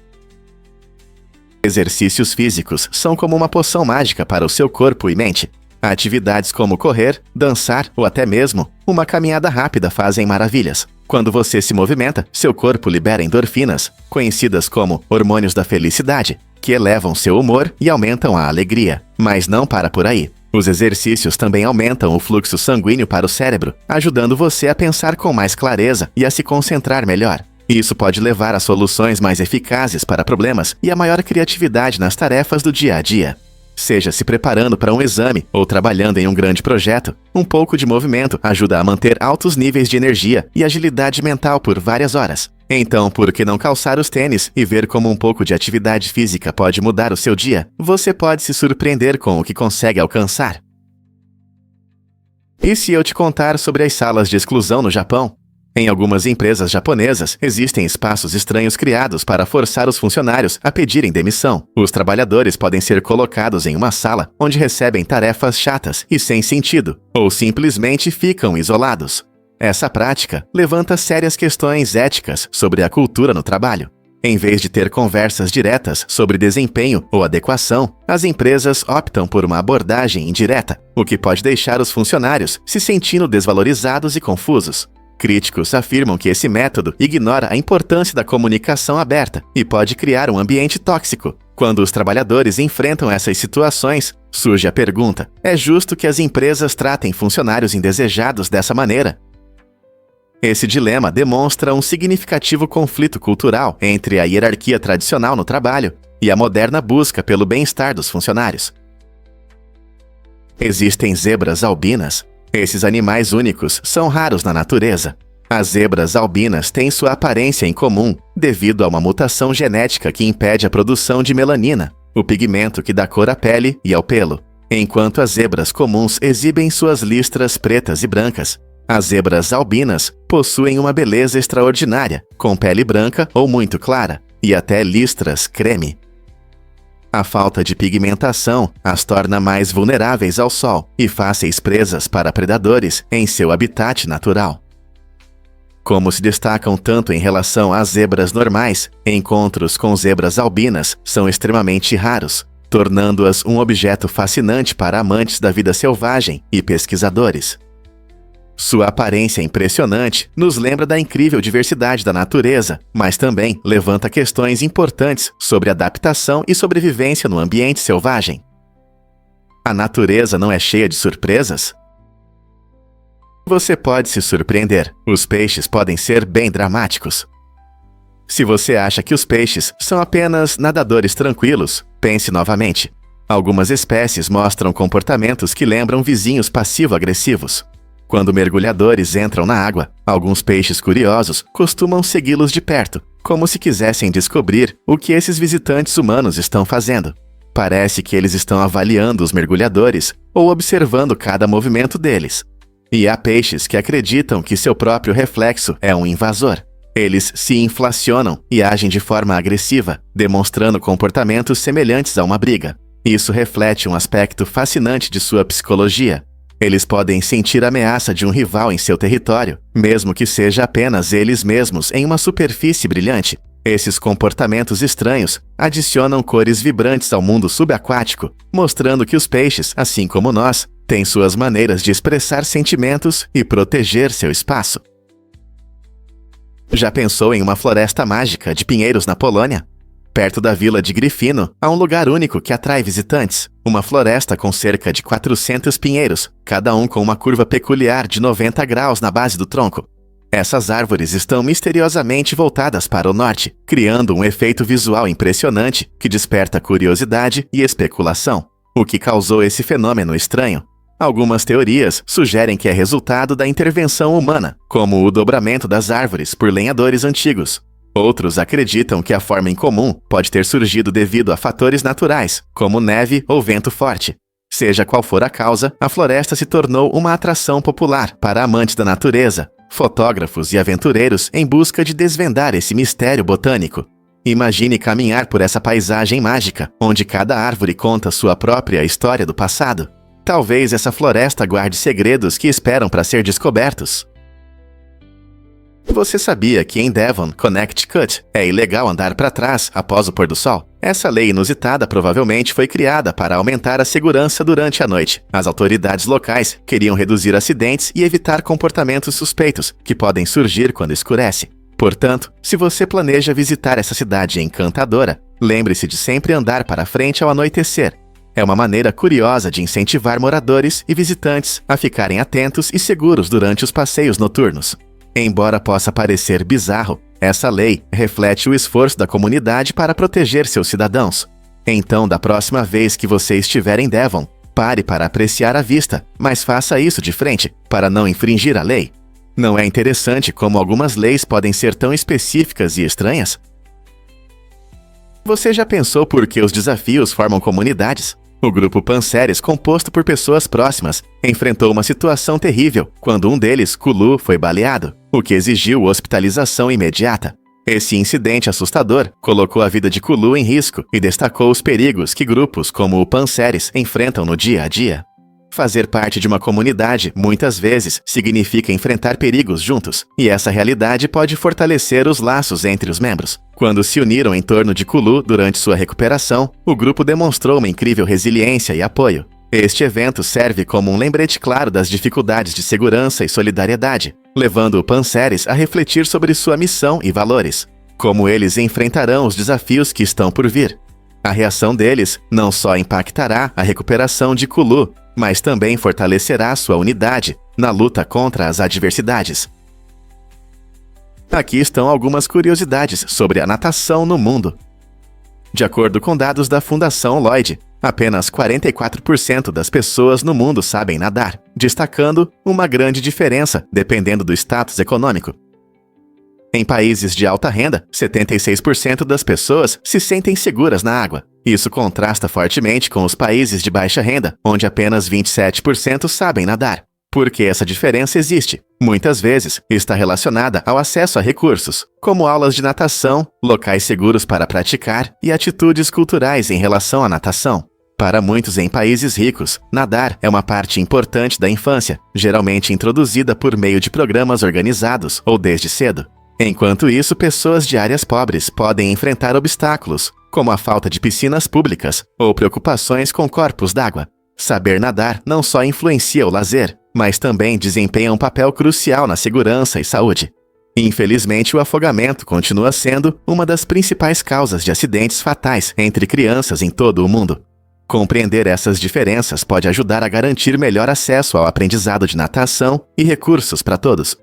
Exercícios físicos são como uma poção mágica para o seu corpo e mente. Atividades como correr, dançar ou até mesmo uma caminhada rápida fazem maravilhas. Quando você se movimenta, seu corpo libera endorfinas, conhecidas como hormônios da felicidade, que elevam seu humor e aumentam a alegria. Mas não para por aí. Os exercícios também aumentam o fluxo sanguíneo para o cérebro, ajudando você a pensar com mais clareza e a se concentrar melhor. Isso pode levar a soluções mais eficazes para problemas e a maior criatividade nas tarefas do dia a dia. Seja se preparando para um exame ou trabalhando em um grande projeto, um pouco de movimento ajuda a manter altos níveis de energia e agilidade mental por várias horas. Então, por que não calçar os tênis e ver como um pouco de atividade física pode mudar o seu dia? Você pode se surpreender com o que consegue alcançar. E se eu te contar sobre as salas de exclusão no Japão? Em algumas empresas japonesas, existem espaços estranhos criados para forçar os funcionários a pedirem demissão. Os trabalhadores podem ser colocados em uma sala onde recebem tarefas chatas e sem sentido, ou simplesmente ficam isolados. Essa prática levanta sérias questões éticas sobre a cultura no trabalho. Em vez de ter conversas diretas sobre desempenho ou adequação, as empresas optam por uma abordagem indireta, o que pode deixar os funcionários se sentindo desvalorizados e confusos. Críticos afirmam que esse método ignora a importância da comunicação aberta e pode criar um ambiente tóxico. Quando os trabalhadores enfrentam essas situações, surge a pergunta: é justo que as empresas tratem funcionários indesejados dessa maneira? Esse dilema demonstra um significativo conflito cultural entre a hierarquia tradicional no trabalho e a moderna busca pelo bem-estar dos funcionários. Existem zebras albinas. Esses animais únicos são raros na natureza. As zebras albinas têm sua aparência em comum devido a uma mutação genética que impede a produção de melanina, o pigmento que dá cor à pele e ao pelo. Enquanto as zebras comuns exibem suas listras pretas e brancas, as zebras albinas possuem uma beleza extraordinária, com pele branca ou muito clara, e até listras creme. A falta de pigmentação as torna mais vulneráveis ao sol e fáceis presas para predadores em seu habitat natural. Como se destacam tanto em relação às zebras normais, encontros com zebras albinas são extremamente raros, tornando-as um objeto fascinante para amantes da vida selvagem e pesquisadores. Sua aparência impressionante nos lembra da incrível diversidade da natureza, mas também levanta questões importantes sobre adaptação e sobrevivência no ambiente selvagem. A natureza não é cheia de surpresas? Você pode se surpreender. Os peixes podem ser bem dramáticos. Se você acha que os peixes são apenas nadadores tranquilos, pense novamente. Algumas espécies mostram comportamentos que lembram vizinhos passivo-agressivos. Quando mergulhadores entram na água, alguns peixes curiosos costumam segui-los de perto, como se quisessem descobrir o que esses visitantes humanos estão fazendo. Parece que eles estão avaliando os mergulhadores ou observando cada movimento deles. E há peixes que acreditam que seu próprio reflexo é um invasor. Eles se inflacionam e agem de forma agressiva, demonstrando comportamentos semelhantes a uma briga. Isso reflete um aspecto fascinante de sua psicologia. Eles podem sentir a ameaça de um rival em seu território, mesmo que seja apenas eles mesmos em uma superfície brilhante. Esses comportamentos estranhos adicionam cores vibrantes ao mundo subaquático, mostrando que os peixes, assim como nós, têm suas maneiras de expressar sentimentos e proteger seu espaço. Já pensou em uma floresta mágica de pinheiros na Polônia? Perto da vila de Gryfino, há um lugar único que atrai visitantes. Uma floresta com cerca de 400 pinheiros, cada um com uma curva peculiar de 90 graus na base do tronco. Essas árvores estão misteriosamente voltadas para o norte, criando um efeito visual impressionante que desperta curiosidade e especulação. O que causou esse fenômeno estranho? Algumas teorias sugerem que é resultado da intervenção humana, como o dobramento das árvores por lenhadores antigos. Outros acreditam que a forma incomum pode ter surgido devido a fatores naturais, como neve ou vento forte. Seja qual for a causa, a floresta se tornou uma atração popular para amantes da natureza, fotógrafos e aventureiros em busca de desvendar esse mistério botânico. Imagine caminhar por essa paisagem mágica, onde cada árvore conta sua própria história do passado. Talvez essa floresta guarde segredos que esperam para ser descobertos. Você sabia que em Devon, Connecticut, é ilegal andar para trás após o pôr do sol? Essa lei inusitada provavelmente foi criada para aumentar a segurança durante a noite. As autoridades locais queriam reduzir acidentes e evitar comportamentos suspeitos que podem surgir quando escurece. Portanto, se você planeja visitar essa cidade encantadora, lembre-se de sempre andar para frente ao anoitecer. É uma maneira curiosa de incentivar moradores e visitantes a ficarem atentos e seguros durante os passeios noturnos. Embora possa parecer bizarro, essa lei reflete o esforço da comunidade para proteger seus cidadãos. Então, da próxima vez que você estiver em Devon, pare para apreciar a vista, mas faça isso de frente, para não infringir a lei. Não é interessante como algumas leis podem ser tão específicas e estranhas? Você já pensou por que os desafios formam comunidades? O grupo Panseres, composto por pessoas próximas, enfrentou uma situação terrível quando um deles, Kulu, foi baleado, o que exigiu hospitalização imediata. Esse incidente assustador colocou a vida de Kulu em risco e destacou os perigos que grupos como o Panseres enfrentam no dia a dia. Fazer parte de uma comunidade, muitas vezes, significa enfrentar perigos juntos, e essa realidade pode fortalecer os laços entre os membros. Quando se uniram em torno de Kulu durante sua recuperação, o grupo demonstrou uma incrível resiliência e apoio. Este evento serve como um lembrete claro das dificuldades de segurança e solidariedade, levando o Panseres a refletir sobre sua missão e valores, como eles enfrentarão os desafios que estão por vir. A reação deles não só impactará a recuperação de Kulu, mas também fortalecerá sua unidade na luta contra as adversidades. Aqui estão algumas curiosidades sobre a natação no mundo. De acordo com dados da Fundação Lloyd, apenas 44% das pessoas no mundo sabem nadar, destacando uma grande diferença dependendo do status econômico. Em países de alta renda, 76% das pessoas se sentem seguras na água. Isso contrasta fortemente com os países de baixa renda, onde apenas 27% sabem nadar. Por que essa diferença existe? Muitas vezes está relacionada ao acesso a recursos, como aulas de natação, locais seguros para praticar e atitudes culturais em relação à natação. Para muitos em países ricos, nadar é uma parte importante da infância, geralmente introduzida por meio de programas organizados ou desde cedo. Enquanto isso, pessoas de áreas pobres podem enfrentar obstáculos, como a falta de piscinas públicas ou preocupações com corpos d'água. Saber nadar não só influencia o lazer, mas também desempenha um papel crucial na segurança e saúde. Infelizmente, o afogamento continua sendo uma das principais causas de acidentes fatais entre crianças em todo o mundo. Compreender essas diferenças pode ajudar a garantir melhor acesso ao aprendizado de natação e recursos para todos.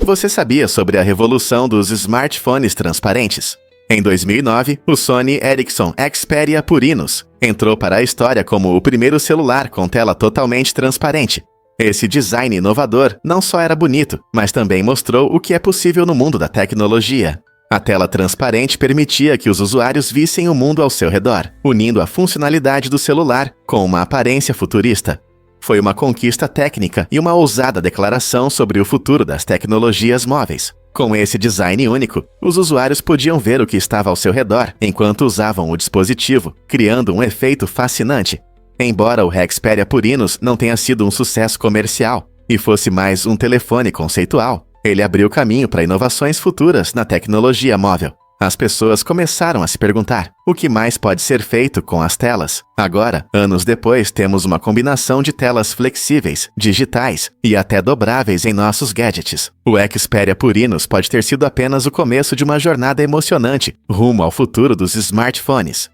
Você sabia sobre a revolução dos smartphones transparentes? Em 2009, o Sony Ericsson Xperia Purinos entrou para a história como o primeiro celular com tela totalmente transparente. Esse design inovador não só era bonito, mas também mostrou o que é possível no mundo da tecnologia. A tela transparente permitia que os usuários vissem o mundo ao seu redor, unindo a funcionalidade do celular com uma aparência futurista. Foi uma conquista técnica e uma ousada declaração sobre o futuro das tecnologias móveis. Com esse design único, os usuários podiam ver o que estava ao seu redor enquanto usavam o dispositivo, criando um efeito fascinante. Embora o Xperia Purinos não tenha sido um sucesso comercial e fosse mais um telefone conceitual, ele abriu caminho para inovações futuras na tecnologia móvel. As pessoas começaram a se perguntar: o que mais pode ser feito com as telas? Agora, anos depois, temos uma combinação de telas flexíveis, digitais e até dobráveis em nossos gadgets. O Xperia Purinos pode ter sido apenas o começo de uma jornada emocionante rumo ao futuro dos smartphones.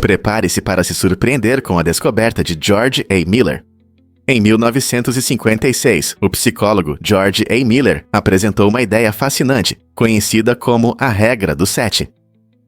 Prepare-se para se surpreender com a descoberta de George A. Miller. Em 1956, o psicólogo George A. Miller apresentou uma ideia fascinante, conhecida como a regra do 7.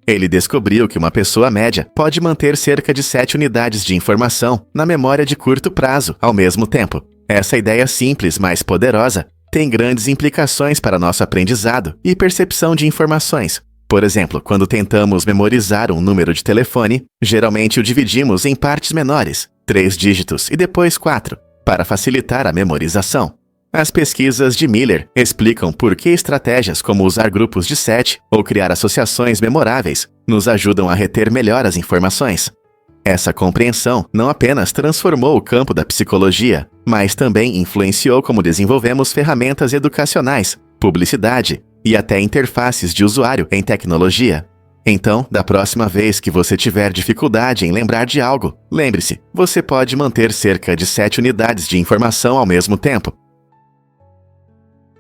Ele descobriu que uma pessoa média pode manter cerca de 7 unidades de informação na memória de curto prazo ao mesmo tempo. Essa ideia simples, mas poderosa, tem grandes implicações para nosso aprendizado e percepção de informações. Por exemplo, quando tentamos memorizar um número de telefone, geralmente o dividimos em partes menores, 3 dígitos e depois 4, para facilitar a memorização. As pesquisas de Miller explicam por que estratégias como usar grupos de 7 ou criar associações memoráveis nos ajudam a reter melhor as informações. Essa compreensão não apenas transformou o campo da psicologia, mas também influenciou como desenvolvemos ferramentas educacionais, publicidade e até interfaces de usuário em tecnologia. Então, da próxima vez que você tiver dificuldade em lembrar de algo, lembre-se, você pode manter cerca de 7 unidades de informação ao mesmo tempo.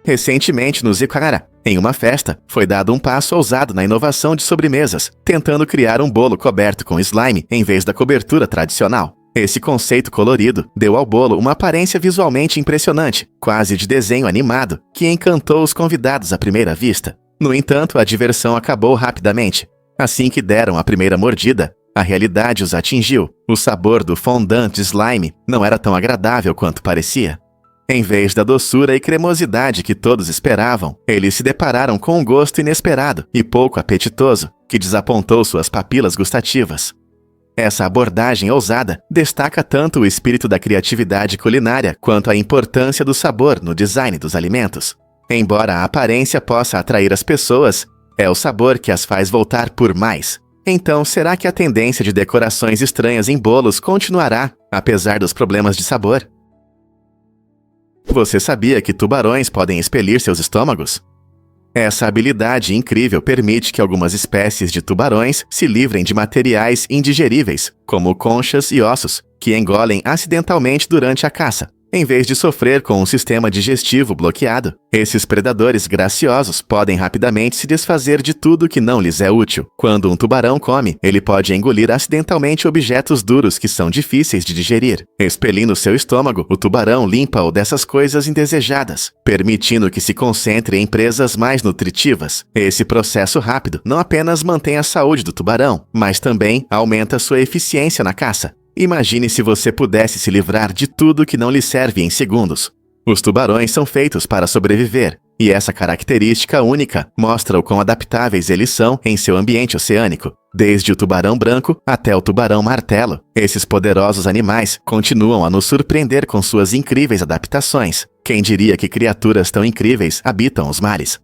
Recentemente no Zicara, em uma festa, foi dado um passo ousado na inovação de sobremesas, tentando criar um bolo coberto com slime em vez da cobertura tradicional. Esse conceito colorido deu ao bolo uma aparência visualmente impressionante, quase de desenho animado, que encantou os convidados à primeira vista. No entanto, a diversão acabou rapidamente. Assim que deram a primeira mordida, a realidade os atingiu. O sabor do fondant de slime não era tão agradável quanto parecia. Em vez da doçura e cremosidade que todos esperavam, eles se depararam com um gosto inesperado e pouco apetitoso, que desapontou suas papilas gustativas. Essa abordagem ousada destaca tanto o espírito da criatividade culinária quanto a importância do sabor no design dos alimentos. Embora a aparência possa atrair as pessoas, é o sabor que as faz voltar por mais. Então, será que a tendência de decorações estranhas em bolos continuará, apesar dos problemas de sabor? Você sabia que tubarões podem expelir seus estômagos? Essa habilidade incrível permite que algumas espécies de tubarões se livrem de materiais indigeríveis, como conchas e ossos, que engolem acidentalmente durante a caça. Em vez de sofrer com um sistema digestivo bloqueado, esses predadores graciosos podem rapidamente se desfazer de tudo que não lhes é útil. Quando um tubarão come, ele pode engolir acidentalmente objetos duros que são difíceis de digerir. Expelindo seu estômago, o tubarão limpa-o dessas coisas indesejadas, permitindo que se concentre em presas mais nutritivas. Esse processo rápido não apenas mantém a saúde do tubarão, mas também aumenta sua eficiência na caça. Imagine se você pudesse se livrar de tudo que não lhe serve em segundos. Os tubarões são feitos para sobreviver, e essa característica única mostra o quão adaptáveis eles são em seu ambiente oceânico. Desde o tubarão branco até o tubarão martelo, esses poderosos animais continuam a nos surpreender com suas incríveis adaptações. Quem diria que criaturas tão incríveis habitam os mares?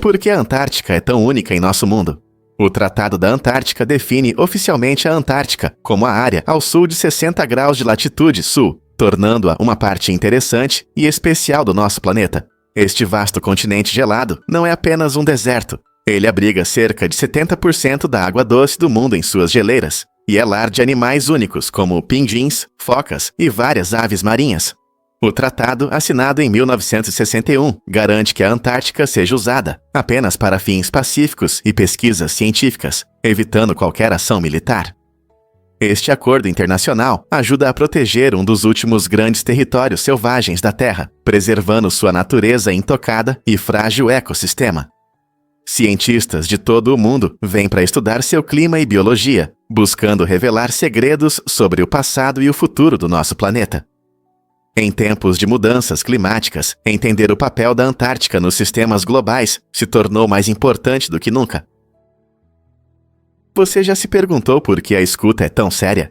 Por que a Antártica é tão única em nosso mundo? O Tratado da Antártica define oficialmente a Antártica como a área ao sul de 60 graus de latitude sul, tornando-a uma parte interessante e especial do nosso planeta. Este vasto continente gelado não é apenas um deserto. Ele abriga cerca de 70% da água doce do mundo em suas geleiras, e é lar de animais únicos como pinguins, focas e várias aves marinhas. O tratado, assinado em 1961, garante que a Antártica seja usada apenas para fins pacíficos e pesquisas científicas, evitando qualquer ação militar. Este acordo internacional ajuda a proteger um dos últimos grandes territórios selvagens da Terra, preservando sua natureza intocada e frágil ecossistema. Cientistas de todo o mundo vêm para estudar seu clima e biologia, buscando revelar segredos sobre o passado e o futuro do nosso planeta. Em tempos de mudanças climáticas, entender o papel da Antártica nos sistemas globais se tornou mais importante do que nunca. Você já se perguntou por que a escuta é tão séria?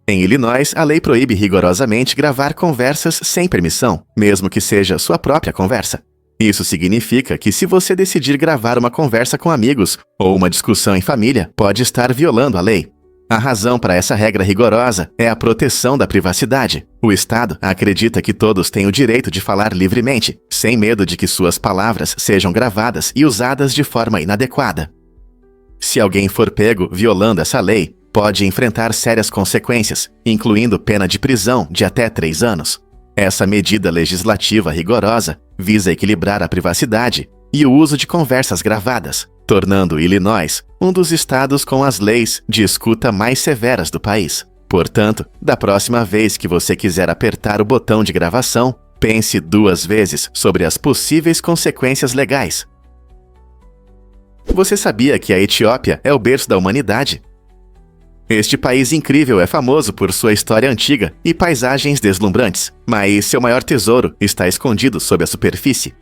Em Illinois, a lei proíbe rigorosamente gravar conversas sem permissão, mesmo que seja sua própria conversa. Isso significa que se você decidir gravar uma conversa com amigos ou uma discussão em família, pode estar violando a lei. A razão para essa regra rigorosa é a proteção da privacidade. O Estado acredita que todos têm o direito de falar livremente, sem medo de que suas palavras sejam gravadas e usadas de forma inadequada. Se alguém for pego violando essa lei, pode enfrentar sérias consequências, incluindo pena de prisão de até 3 anos. Essa medida legislativa rigorosa visa equilibrar a privacidade e o uso de conversas gravadas, tornando Illinois um dos estados com as leis de escuta mais severas do país. Portanto, da próxima vez que você quiser apertar o botão de gravação, pense 2 vezes sobre as possíveis consequências legais. Você sabia que a Etiópia é o berço da humanidade? Este país incrível é famoso por sua história antiga e paisagens deslumbrantes, mas seu maior tesouro está escondido sob a superfície.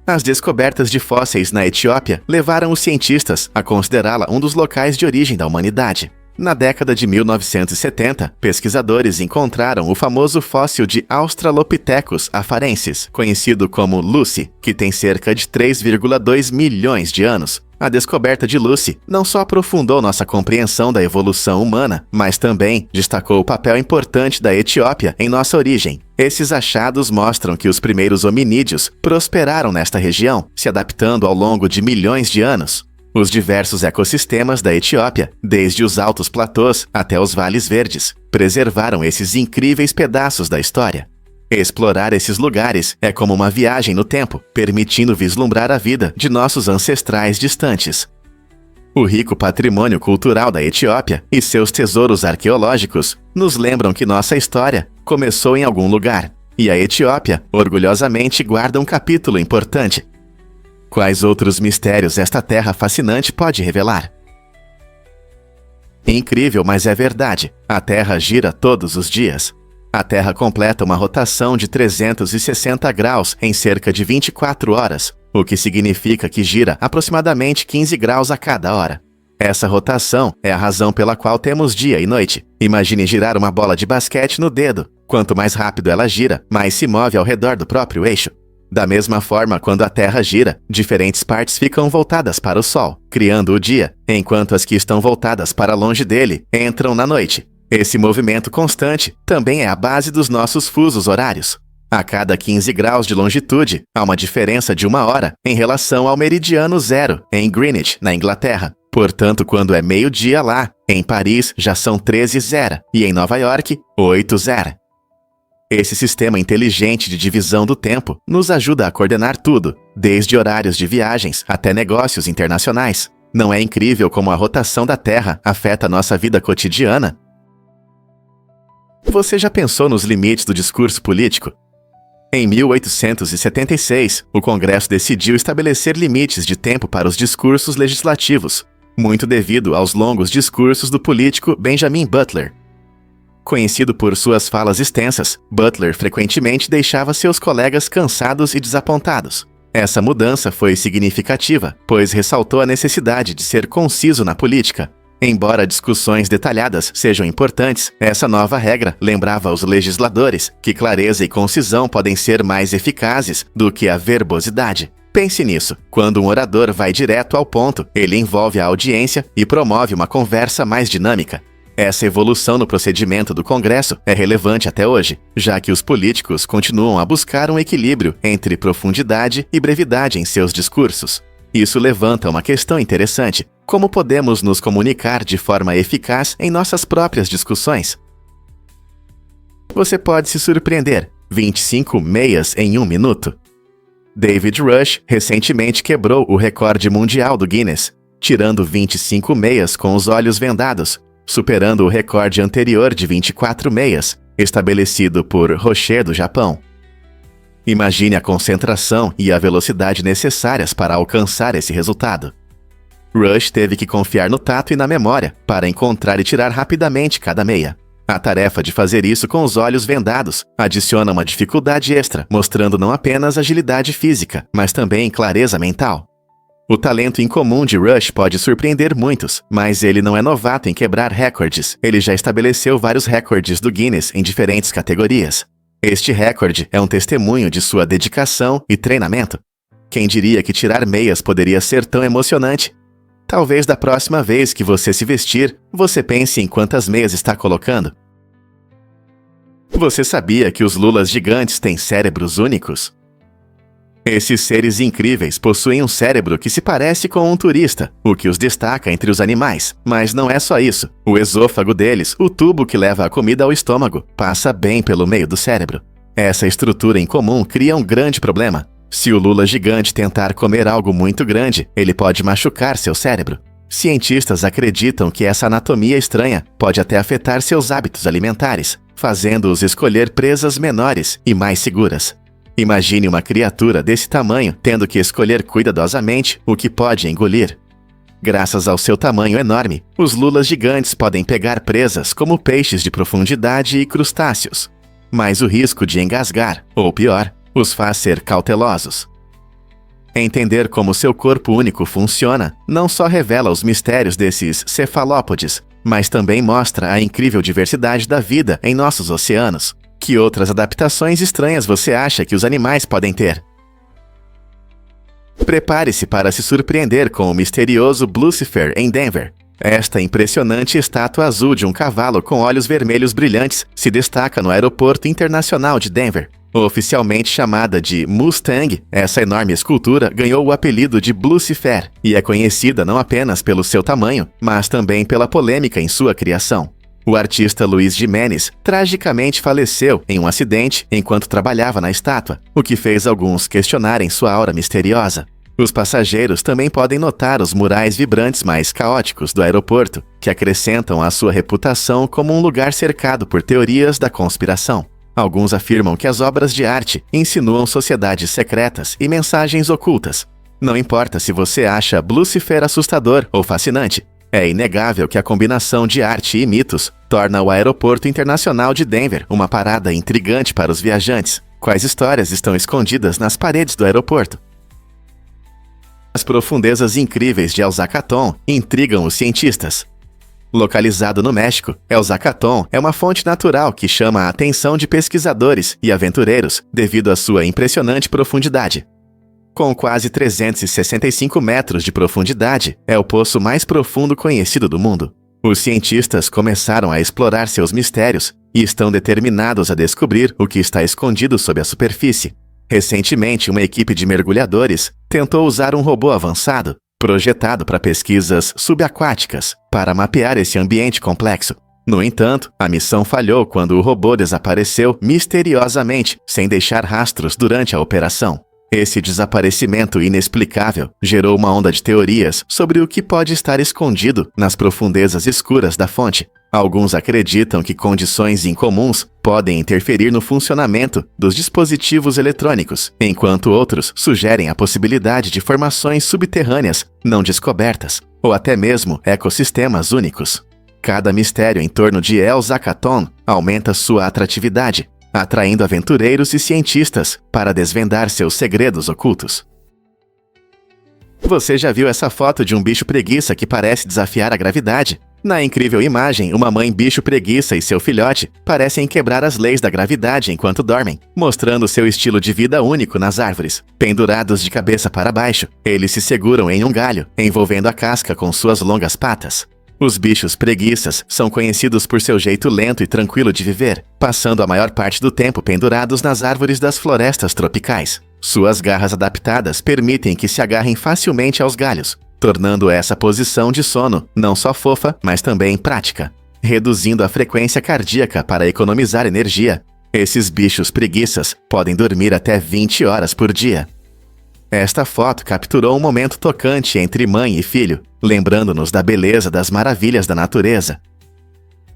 As descobertas de fósseis na Etiópia levaram os cientistas a considerá-la um dos locais de origem da humanidade. Na década de 1970, pesquisadores encontraram o famoso fóssil de Australopithecus afarensis, conhecido como Lucy, que tem cerca de 3,2 milhões de anos. A descoberta de Lucy não só aprofundou nossa compreensão da evolução humana, mas também destacou o papel importante da Etiópia em nossa origem. Esses achados mostram que os primeiros hominídeos prosperaram nesta região, se adaptando ao longo de milhões de anos. Os diversos ecossistemas da Etiópia, desde os altos platôs até os vales verdes, preservaram esses incríveis pedaços da história. Explorar esses lugares é como uma viagem no tempo, permitindo vislumbrar a vida de nossos ancestrais distantes. O rico patrimônio cultural da Etiópia e seus tesouros arqueológicos nos lembram que nossa história começou em algum lugar, e a Etiópia orgulhosamente guarda um capítulo importante. Quais outros mistérios esta terra fascinante pode revelar? Incrível, mas é verdade. A Terra gira todos os dias. A Terra completa uma rotação de 360 graus em cerca de 24 horas, o que significa que gira aproximadamente 15 graus a cada hora. Essa rotação é a razão pela qual temos dia e noite. Imagine girar uma bola de basquete no dedo. Quanto mais rápido ela gira, mais se move ao redor do próprio eixo. Da mesma forma, quando a Terra gira, diferentes partes ficam voltadas para o Sol, criando o dia, enquanto as que estão voltadas para longe dele entram na noite. Esse movimento constante também é a base dos nossos fusos horários. A cada 15 graus de longitude, há uma diferença de 1 hora em relação ao meridiano zero, em Greenwich, na Inglaterra. Portanto, quando é meio-dia lá, em Paris já são 13h e em Nova York, 8h. Esse sistema inteligente de divisão do tempo nos ajuda a coordenar tudo, desde horários de viagens até negócios internacionais. Não é incrível como a rotação da Terra afeta a nossa vida cotidiana? Você já pensou nos limites do discurso político? Em 1876, o Congresso decidiu estabelecer limites de tempo para os discursos legislativos, muito devido aos longos discursos do político Benjamin Butler. Conhecido por suas falas extensas, Butler frequentemente deixava seus colegas cansados e desapontados. Essa mudança foi significativa, pois ressaltou a necessidade de ser conciso na política. Embora discussões detalhadas sejam importantes, essa nova regra lembrava aos legisladores que clareza e concisão podem ser mais eficazes do que a verbosidade. Pense nisso. Quando um orador vai direto ao ponto, ele envolve a audiência e promove uma conversa mais dinâmica. Essa evolução no procedimento do Congresso é relevante até hoje, já que os políticos continuam a buscar um equilíbrio entre profundidade e brevidade em seus discursos. Isso levanta uma questão interessante: como podemos nos comunicar de forma eficaz em nossas próprias discussões? Você pode se surpreender: 25 meias em 1 minuto. David Rush recentemente quebrou o recorde mundial do Guinness, tirando 25 meias com os olhos vendados, superando o recorde anterior de 24 meias, estabelecido por Rocher do Japão. Imagine a concentração e a velocidade necessárias para alcançar esse resultado. Rush teve que confiar no tato e na memória para encontrar e tirar rapidamente cada meia. A tarefa de fazer isso com os olhos vendados adiciona uma dificuldade extra, mostrando não apenas agilidade física, mas também clareza mental. O talento incomum de Rush pode surpreender muitos, mas ele não é novato em quebrar recordes. Ele já estabeleceu vários recordes do Guinness em diferentes categorias. Este recorde é um testemunho de sua dedicação e treinamento. Quem diria que tirar meias poderia ser tão emocionante? Talvez da próxima vez que você se vestir, você pense em quantas meias está colocando. Você sabia que os lulas gigantes têm cérebros únicos? Esses seres incríveis possuem um cérebro que se parece com um turista, o que os destaca entre os animais. Mas não é só isso. O esôfago deles, o tubo que leva a comida ao estômago, passa bem pelo meio do cérebro. Essa estrutura incomum cria um grande problema. Se o lula gigante tentar comer algo muito grande, ele pode machucar seu cérebro. Cientistas acreditam que essa anatomia estranha pode até afetar seus hábitos alimentares, fazendo-os escolher presas menores e mais seguras. Imagine uma criatura desse tamanho tendo que escolher cuidadosamente o que pode engolir. Graças ao seu tamanho enorme, os lulas gigantes podem pegar presas como peixes de profundidade e crustáceos. Mas o risco de engasgar, ou pior, os faz ser cautelosos. Entender como seu corpo único funciona não só revela os mistérios desses cefalópodes, mas também mostra a incrível diversidade da vida em nossos oceanos. Que outras adaptações estranhas você acha que os animais podem ter? Prepare-se para se surpreender com o misterioso Blucifer em Denver. Esta impressionante estátua azul de um cavalo com olhos vermelhos brilhantes se destaca no Aeroporto Internacional de Denver. Oficialmente chamada de Mustang, essa enorme escultura ganhou o apelido de Blucifer e é conhecida não apenas pelo seu tamanho, mas também pela polêmica em sua criação. O artista Luiz Jimenez tragicamente faleceu em um acidente enquanto trabalhava na estátua, o que fez alguns questionarem sua aura misteriosa. Os passageiros também podem notar os murais vibrantes mais caóticos do aeroporto, que acrescentam à sua reputação como um lugar cercado por teorias da conspiração. Alguns afirmam que as obras de arte insinuam sociedades secretas e mensagens ocultas. Não importa se você acha Blucifer assustador ou fascinante, é inegável que a combinação de arte e mitos torna o Aeroporto Internacional de Denver uma parada intrigante para os viajantes. Quais histórias estão escondidas nas paredes do aeroporto? As profundezas incríveis de El Zacaton intrigam os cientistas. Localizado no México, El Zacaton é uma fonte natural que chama a atenção de pesquisadores e aventureiros devido à sua impressionante profundidade. Com quase 365 metros de profundidade, é o poço mais profundo conhecido do mundo. Os cientistas começaram a explorar seus mistérios e estão determinados a descobrir o que está escondido sob a superfície. Recentemente, uma equipe de mergulhadores tentou usar um robô avançado, projetado para pesquisas subaquáticas, para mapear esse ambiente complexo. No entanto, a missão falhou quando o robô desapareceu misteriosamente, sem deixar rastros durante a operação. Esse desaparecimento inexplicável gerou uma onda de teorias sobre o que pode estar escondido nas profundezas escuras da fonte. Alguns acreditam que condições incomuns podem interferir no funcionamento dos dispositivos eletrônicos, enquanto outros sugerem a possibilidade de formações subterrâneas não descobertas, ou até mesmo ecossistemas únicos. Cada mistério em torno de El Zacaton aumenta sua atratividade, atraindo aventureiros e cientistas para desvendar seus segredos ocultos. Você já viu essa foto de um bicho preguiça que parece desafiar a gravidade? Na incrível imagem, uma mãe bicho preguiça e seu filhote parecem quebrar as leis da gravidade enquanto dormem, mostrando seu estilo de vida único nas árvores. Pendurados de cabeça para baixo, eles se seguram em um galho, envolvendo a casca com suas longas patas. Os bichos preguiças são conhecidos por seu jeito lento e tranquilo de viver, passando a maior parte do tempo pendurados nas árvores das florestas tropicais. Suas garras adaptadas permitem que se agarrem facilmente aos galhos, tornando essa posição de sono não só fofa, mas também prática, reduzindo a frequência cardíaca para economizar energia. Esses bichos preguiças podem dormir até 20 horas por dia. Esta foto capturou um momento tocante entre mãe e filho, lembrando-nos da beleza das maravilhas da natureza.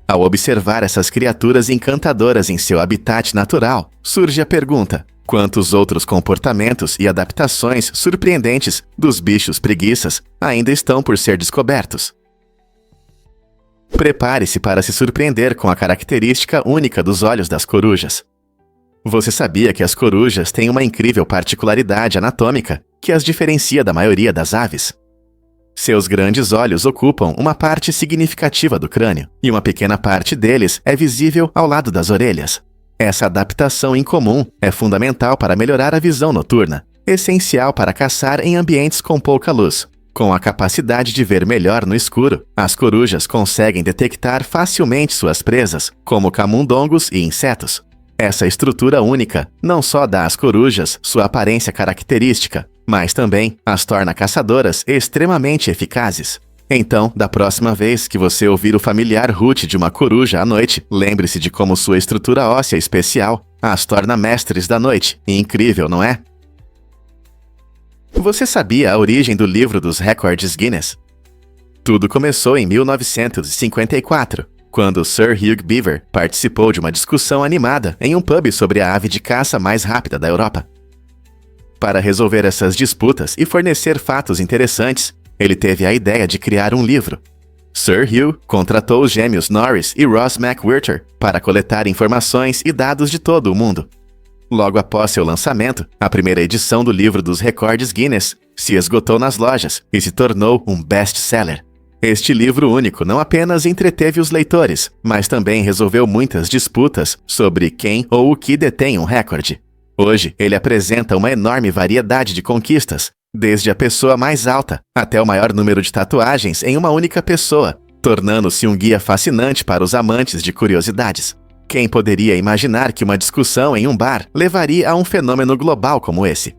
Ao observar essas criaturas encantadoras em seu habitat natural, surge a pergunta: quantos outros comportamentos e adaptações surpreendentes dos bichos preguiças ainda estão por ser descobertos? Prepare-se para se surpreender com a característica única dos olhos das corujas. Você sabia que as corujas têm uma incrível particularidade anatômica que as diferencia da maioria das aves? Seus grandes olhos ocupam uma parte significativa do crânio, e uma pequena parte deles é visível ao lado das orelhas. Essa adaptação incomum é fundamental para melhorar a visão noturna, essencial para caçar em ambientes com pouca luz. Com a capacidade de ver melhor no escuro, as corujas conseguem detectar facilmente suas presas, como camundongos e insetos. Essa estrutura única não só dá às corujas sua aparência característica, mas também as torna caçadoras extremamente eficazes. Então, da próxima vez que você ouvir o familiar hoot de uma coruja à noite, lembre-se de como sua estrutura óssea especial as torna mestres da noite. Incrível, não é? Você sabia a origem do livro dos recordes Guinness? Tudo começou em 1954. Quando Sir Hugh Beaver participou de uma discussão animada em um pub sobre a ave de caça mais rápida da Europa. Para resolver essas disputas e fornecer fatos interessantes, ele teve a ideia de criar um livro. Sir Hugh contratou os gêmeos Norris e Ross McWhirter para coletar informações e dados de todo o mundo. Logo após seu lançamento, a primeira edição do livro dos recordes Guinness se esgotou nas lojas e se tornou um best-seller. Este livro único não apenas entreteve os leitores, mas também resolveu muitas disputas sobre quem ou o que detém um recorde. Hoje, ele apresenta uma enorme variedade de conquistas, desde a pessoa mais alta até o maior número de tatuagens em uma única pessoa, tornando-se um guia fascinante para os amantes de curiosidades. Quem poderia imaginar que uma discussão em um bar levaria a um fenômeno global como esse?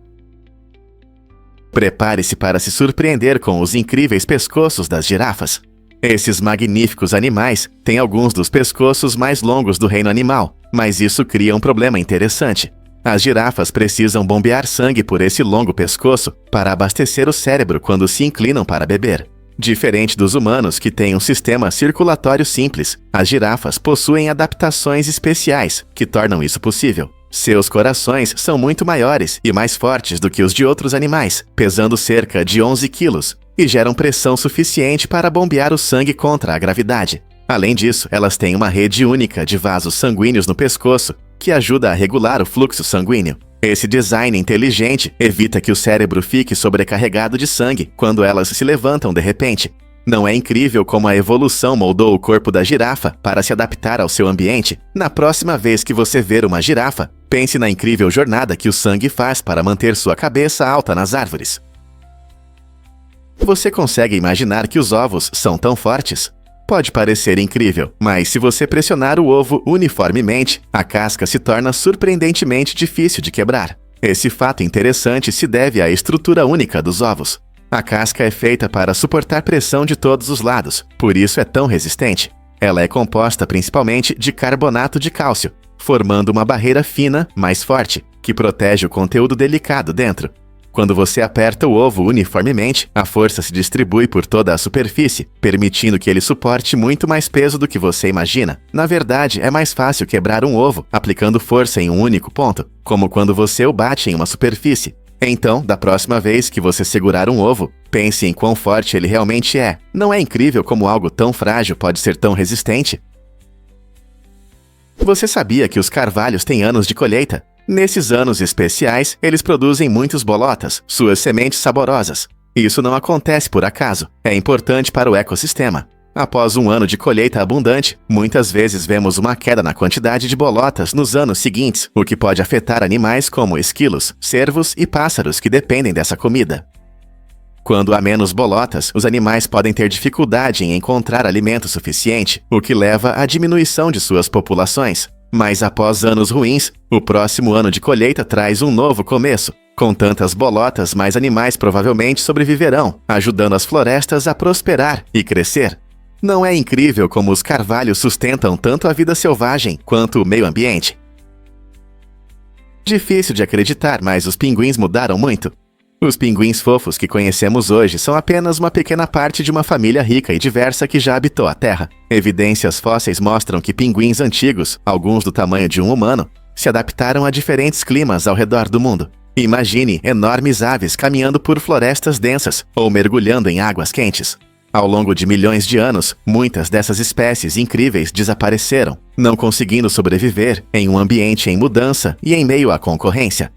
Prepare-se para se surpreender com os incríveis pescoços das girafas. Esses magníficos animais têm alguns dos pescoços mais longos do reino animal, mas isso cria um problema interessante. As girafas precisam bombear sangue por esse longo pescoço para abastecer o cérebro quando se inclinam para beber. Diferente dos humanos, que têm um sistema circulatório simples, as girafas possuem adaptações especiais que tornam isso possível. Seus corações são muito maiores e mais fortes do que os de outros animais, pesando cerca de 11 quilos, e geram pressão suficiente para bombear o sangue contra a gravidade. Além disso, elas têm uma rede única de vasos sanguíneos no pescoço, que ajuda a regular o fluxo sanguíneo. Esse design inteligente evita que o cérebro fique sobrecarregado de sangue quando elas se levantam de repente. Não é incrível como a evolução moldou o corpo da girafa para se adaptar ao seu ambiente? Na próxima vez que você ver uma girafa, pense na incrível jornada que o sangue faz para manter sua cabeça alta nas árvores. Você consegue imaginar que os ovos são tão fortes? Pode parecer incrível, mas se você pressionar o ovo uniformemente, a casca se torna surpreendentemente difícil de quebrar. Esse fato interessante se deve à estrutura única dos ovos. A casca é feita para suportar pressão de todos os lados, por isso é tão resistente. Ela é composta principalmente de carbonato de cálcio, formando uma barreira fina, mais forte, que protege o conteúdo delicado dentro. Quando você aperta o ovo uniformemente, a força se distribui por toda a superfície, permitindo que ele suporte muito mais peso do que você imagina. Na verdade, é mais fácil quebrar um ovo aplicando força em um único ponto, como quando você o bate em uma superfície. Então, da próxima vez que você segurar um ovo, pense em quão forte ele realmente é. Não é incrível como algo tão frágil pode ser tão resistente? Você sabia que os carvalhos têm anos de colheita? Nesses anos especiais, eles produzem muitas bolotas, suas sementes saborosas. Isso não acontece por acaso, é importante para o ecossistema. Após um ano de colheita abundante, muitas vezes vemos uma queda na quantidade de bolotas nos anos seguintes, o que pode afetar animais como esquilos, cervos e pássaros que dependem dessa comida. Quando há menos bolotas, os animais podem ter dificuldade em encontrar alimento suficiente, o que leva à diminuição de suas populações. Mas após anos ruins, o próximo ano de colheita traz um novo começo. Com tantas bolotas, mais animais provavelmente sobreviverão, ajudando as florestas a prosperar e crescer. Não é incrível como os carvalhos sustentam tanto a vida selvagem quanto o meio ambiente? Difícil de acreditar, mas os pinguins mudaram muito. Os pinguins fofos que conhecemos hoje são apenas uma pequena parte de uma família rica e diversa que já habitou a Terra. Evidências fósseis mostram que pinguins antigos, alguns do tamanho de um humano, se adaptaram a diferentes climas ao redor do mundo. Imagine enormes aves caminhando por florestas densas ou mergulhando em águas quentes. Ao longo de milhões de anos, muitas dessas espécies incríveis desapareceram, não conseguindo sobreviver em um ambiente em mudança e em meio à concorrência.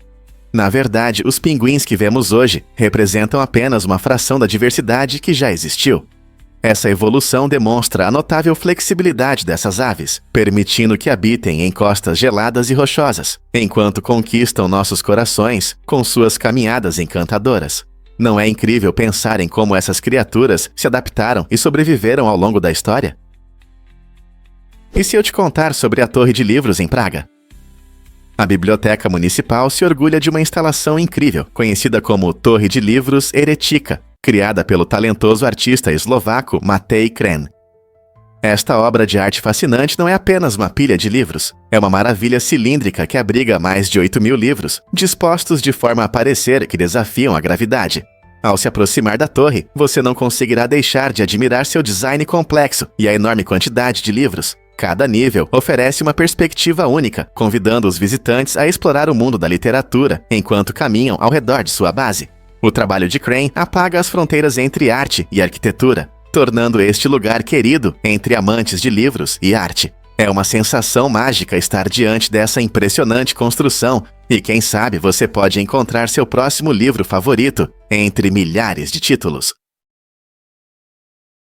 Na verdade, os pinguins que vemos hoje representam apenas uma fração da diversidade que já existiu. Essa evolução demonstra a notável flexibilidade dessas aves, permitindo que habitem em costas geladas e rochosas, enquanto conquistam nossos corações com suas caminhadas encantadoras. Não é incrível pensar em como essas criaturas se adaptaram e sobreviveram ao longo da história? E se eu te contar sobre a Torre de Livros em Praga? A Biblioteca Municipal se orgulha de uma instalação incrível, conhecida como Torre de Livros Heretica, criada pelo talentoso artista eslovaco Matej Kren. Esta obra de arte fascinante não é apenas uma pilha de livros, é uma maravilha cilíndrica que abriga mais de 8.000 livros, dispostos de forma a parecer que desafiam a gravidade. Ao se aproximar da torre, você não conseguirá deixar de admirar seu design complexo e a enorme quantidade de livros. Cada nível oferece uma perspectiva única, convidando os visitantes a explorar o mundo da literatura enquanto caminham ao redor de sua base. O trabalho de Kren apaga as fronteiras entre arte e arquitetura, tornando este lugar querido entre amantes de livros e arte. É uma sensação mágica estar diante dessa impressionante construção e quem sabe você pode encontrar seu próximo livro favorito entre milhares de títulos.